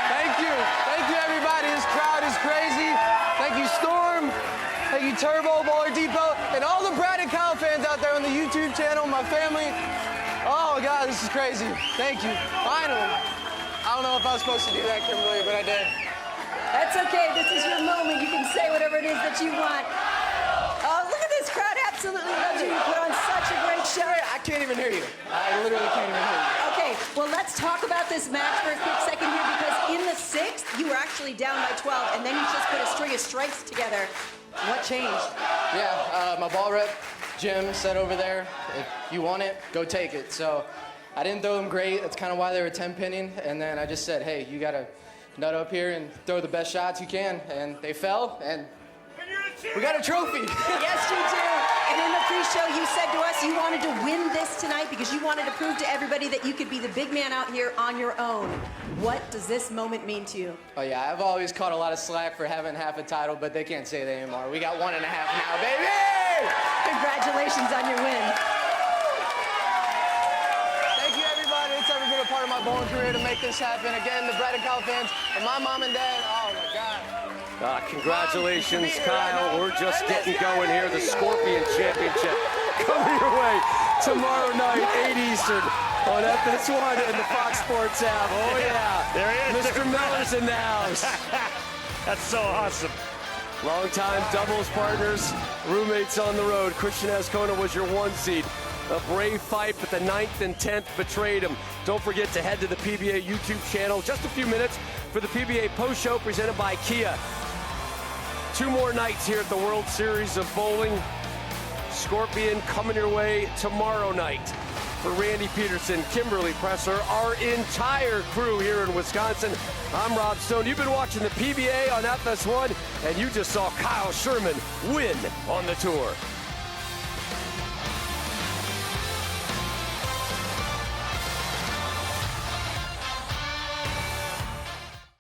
Thank you. Thank you, everybody. This crowd is crazy. Thank you, Storm. Thank you, Turbo, Bowler Depot, and all the Brad and Kyle fans out there on the YouTube channel, my family. Oh, God, this is crazy. Thank you. Finally. I don't know if I was supposed to do that, Kimberly, but I did. That's okay. This is your moment. You can say whatever it is that you want. Oh, look at this crowd. Absolutely loves you. You put on such a great show. I can't even hear you. I literally can't even hear you. Okay, well, let's talk about this match for a quick second here, because in the 6th, you were actually down by 12, and then you just put a string of strikes together. What changed? Yeah, my ball rep, Jim, said over there, if you want it, go take it. So I didn't throw them great. That's kind of why they were 10-pinning. And then I just said, hey, you gotta nut up here and throw the best shots you can. And they fell, and we got a trophy. Yes, you do. And in the pre-show, you said to us you wanted to win this tonight because you wanted to prove to everybody that you could be the big man out here on your own. What does this moment mean to you? Oh yeah, I've always caught a lot of slack for having half a title, but they can't say that anymore. We got 1.5 now, baby! Congratulations on your win. Thank you, everybody that's ever been a part of my bowling career to make this happen. Again, the Brad and Kyle fans and my mom and dad. Oh my God. Congratulations, Kyle. We're just getting going here. The Scorpion Championship coming your way tomorrow night, 8 Eastern on FS1 and the Fox Sports app. Oh, yeah. There he is. Mr. Miller's in the house. That's so awesome. Longtime doubles partners, roommates on the road. Cristian Azcona was your 1 seed. A brave fight, but the 9th and 10th betrayed him. Don't forget to head to the PBA YouTube channel. Just a few minutes for the PBA post show presented by Kia. 2 more nights here at the World Series of Bowling. Scorpion coming your way tomorrow night. For Randy Peterson, Kimberly Presser, our entire crew here in Wisconsin, I'm Rob Stone. You've been watching the PBA on FS1, and you just saw Kyle Sherman win on the tour.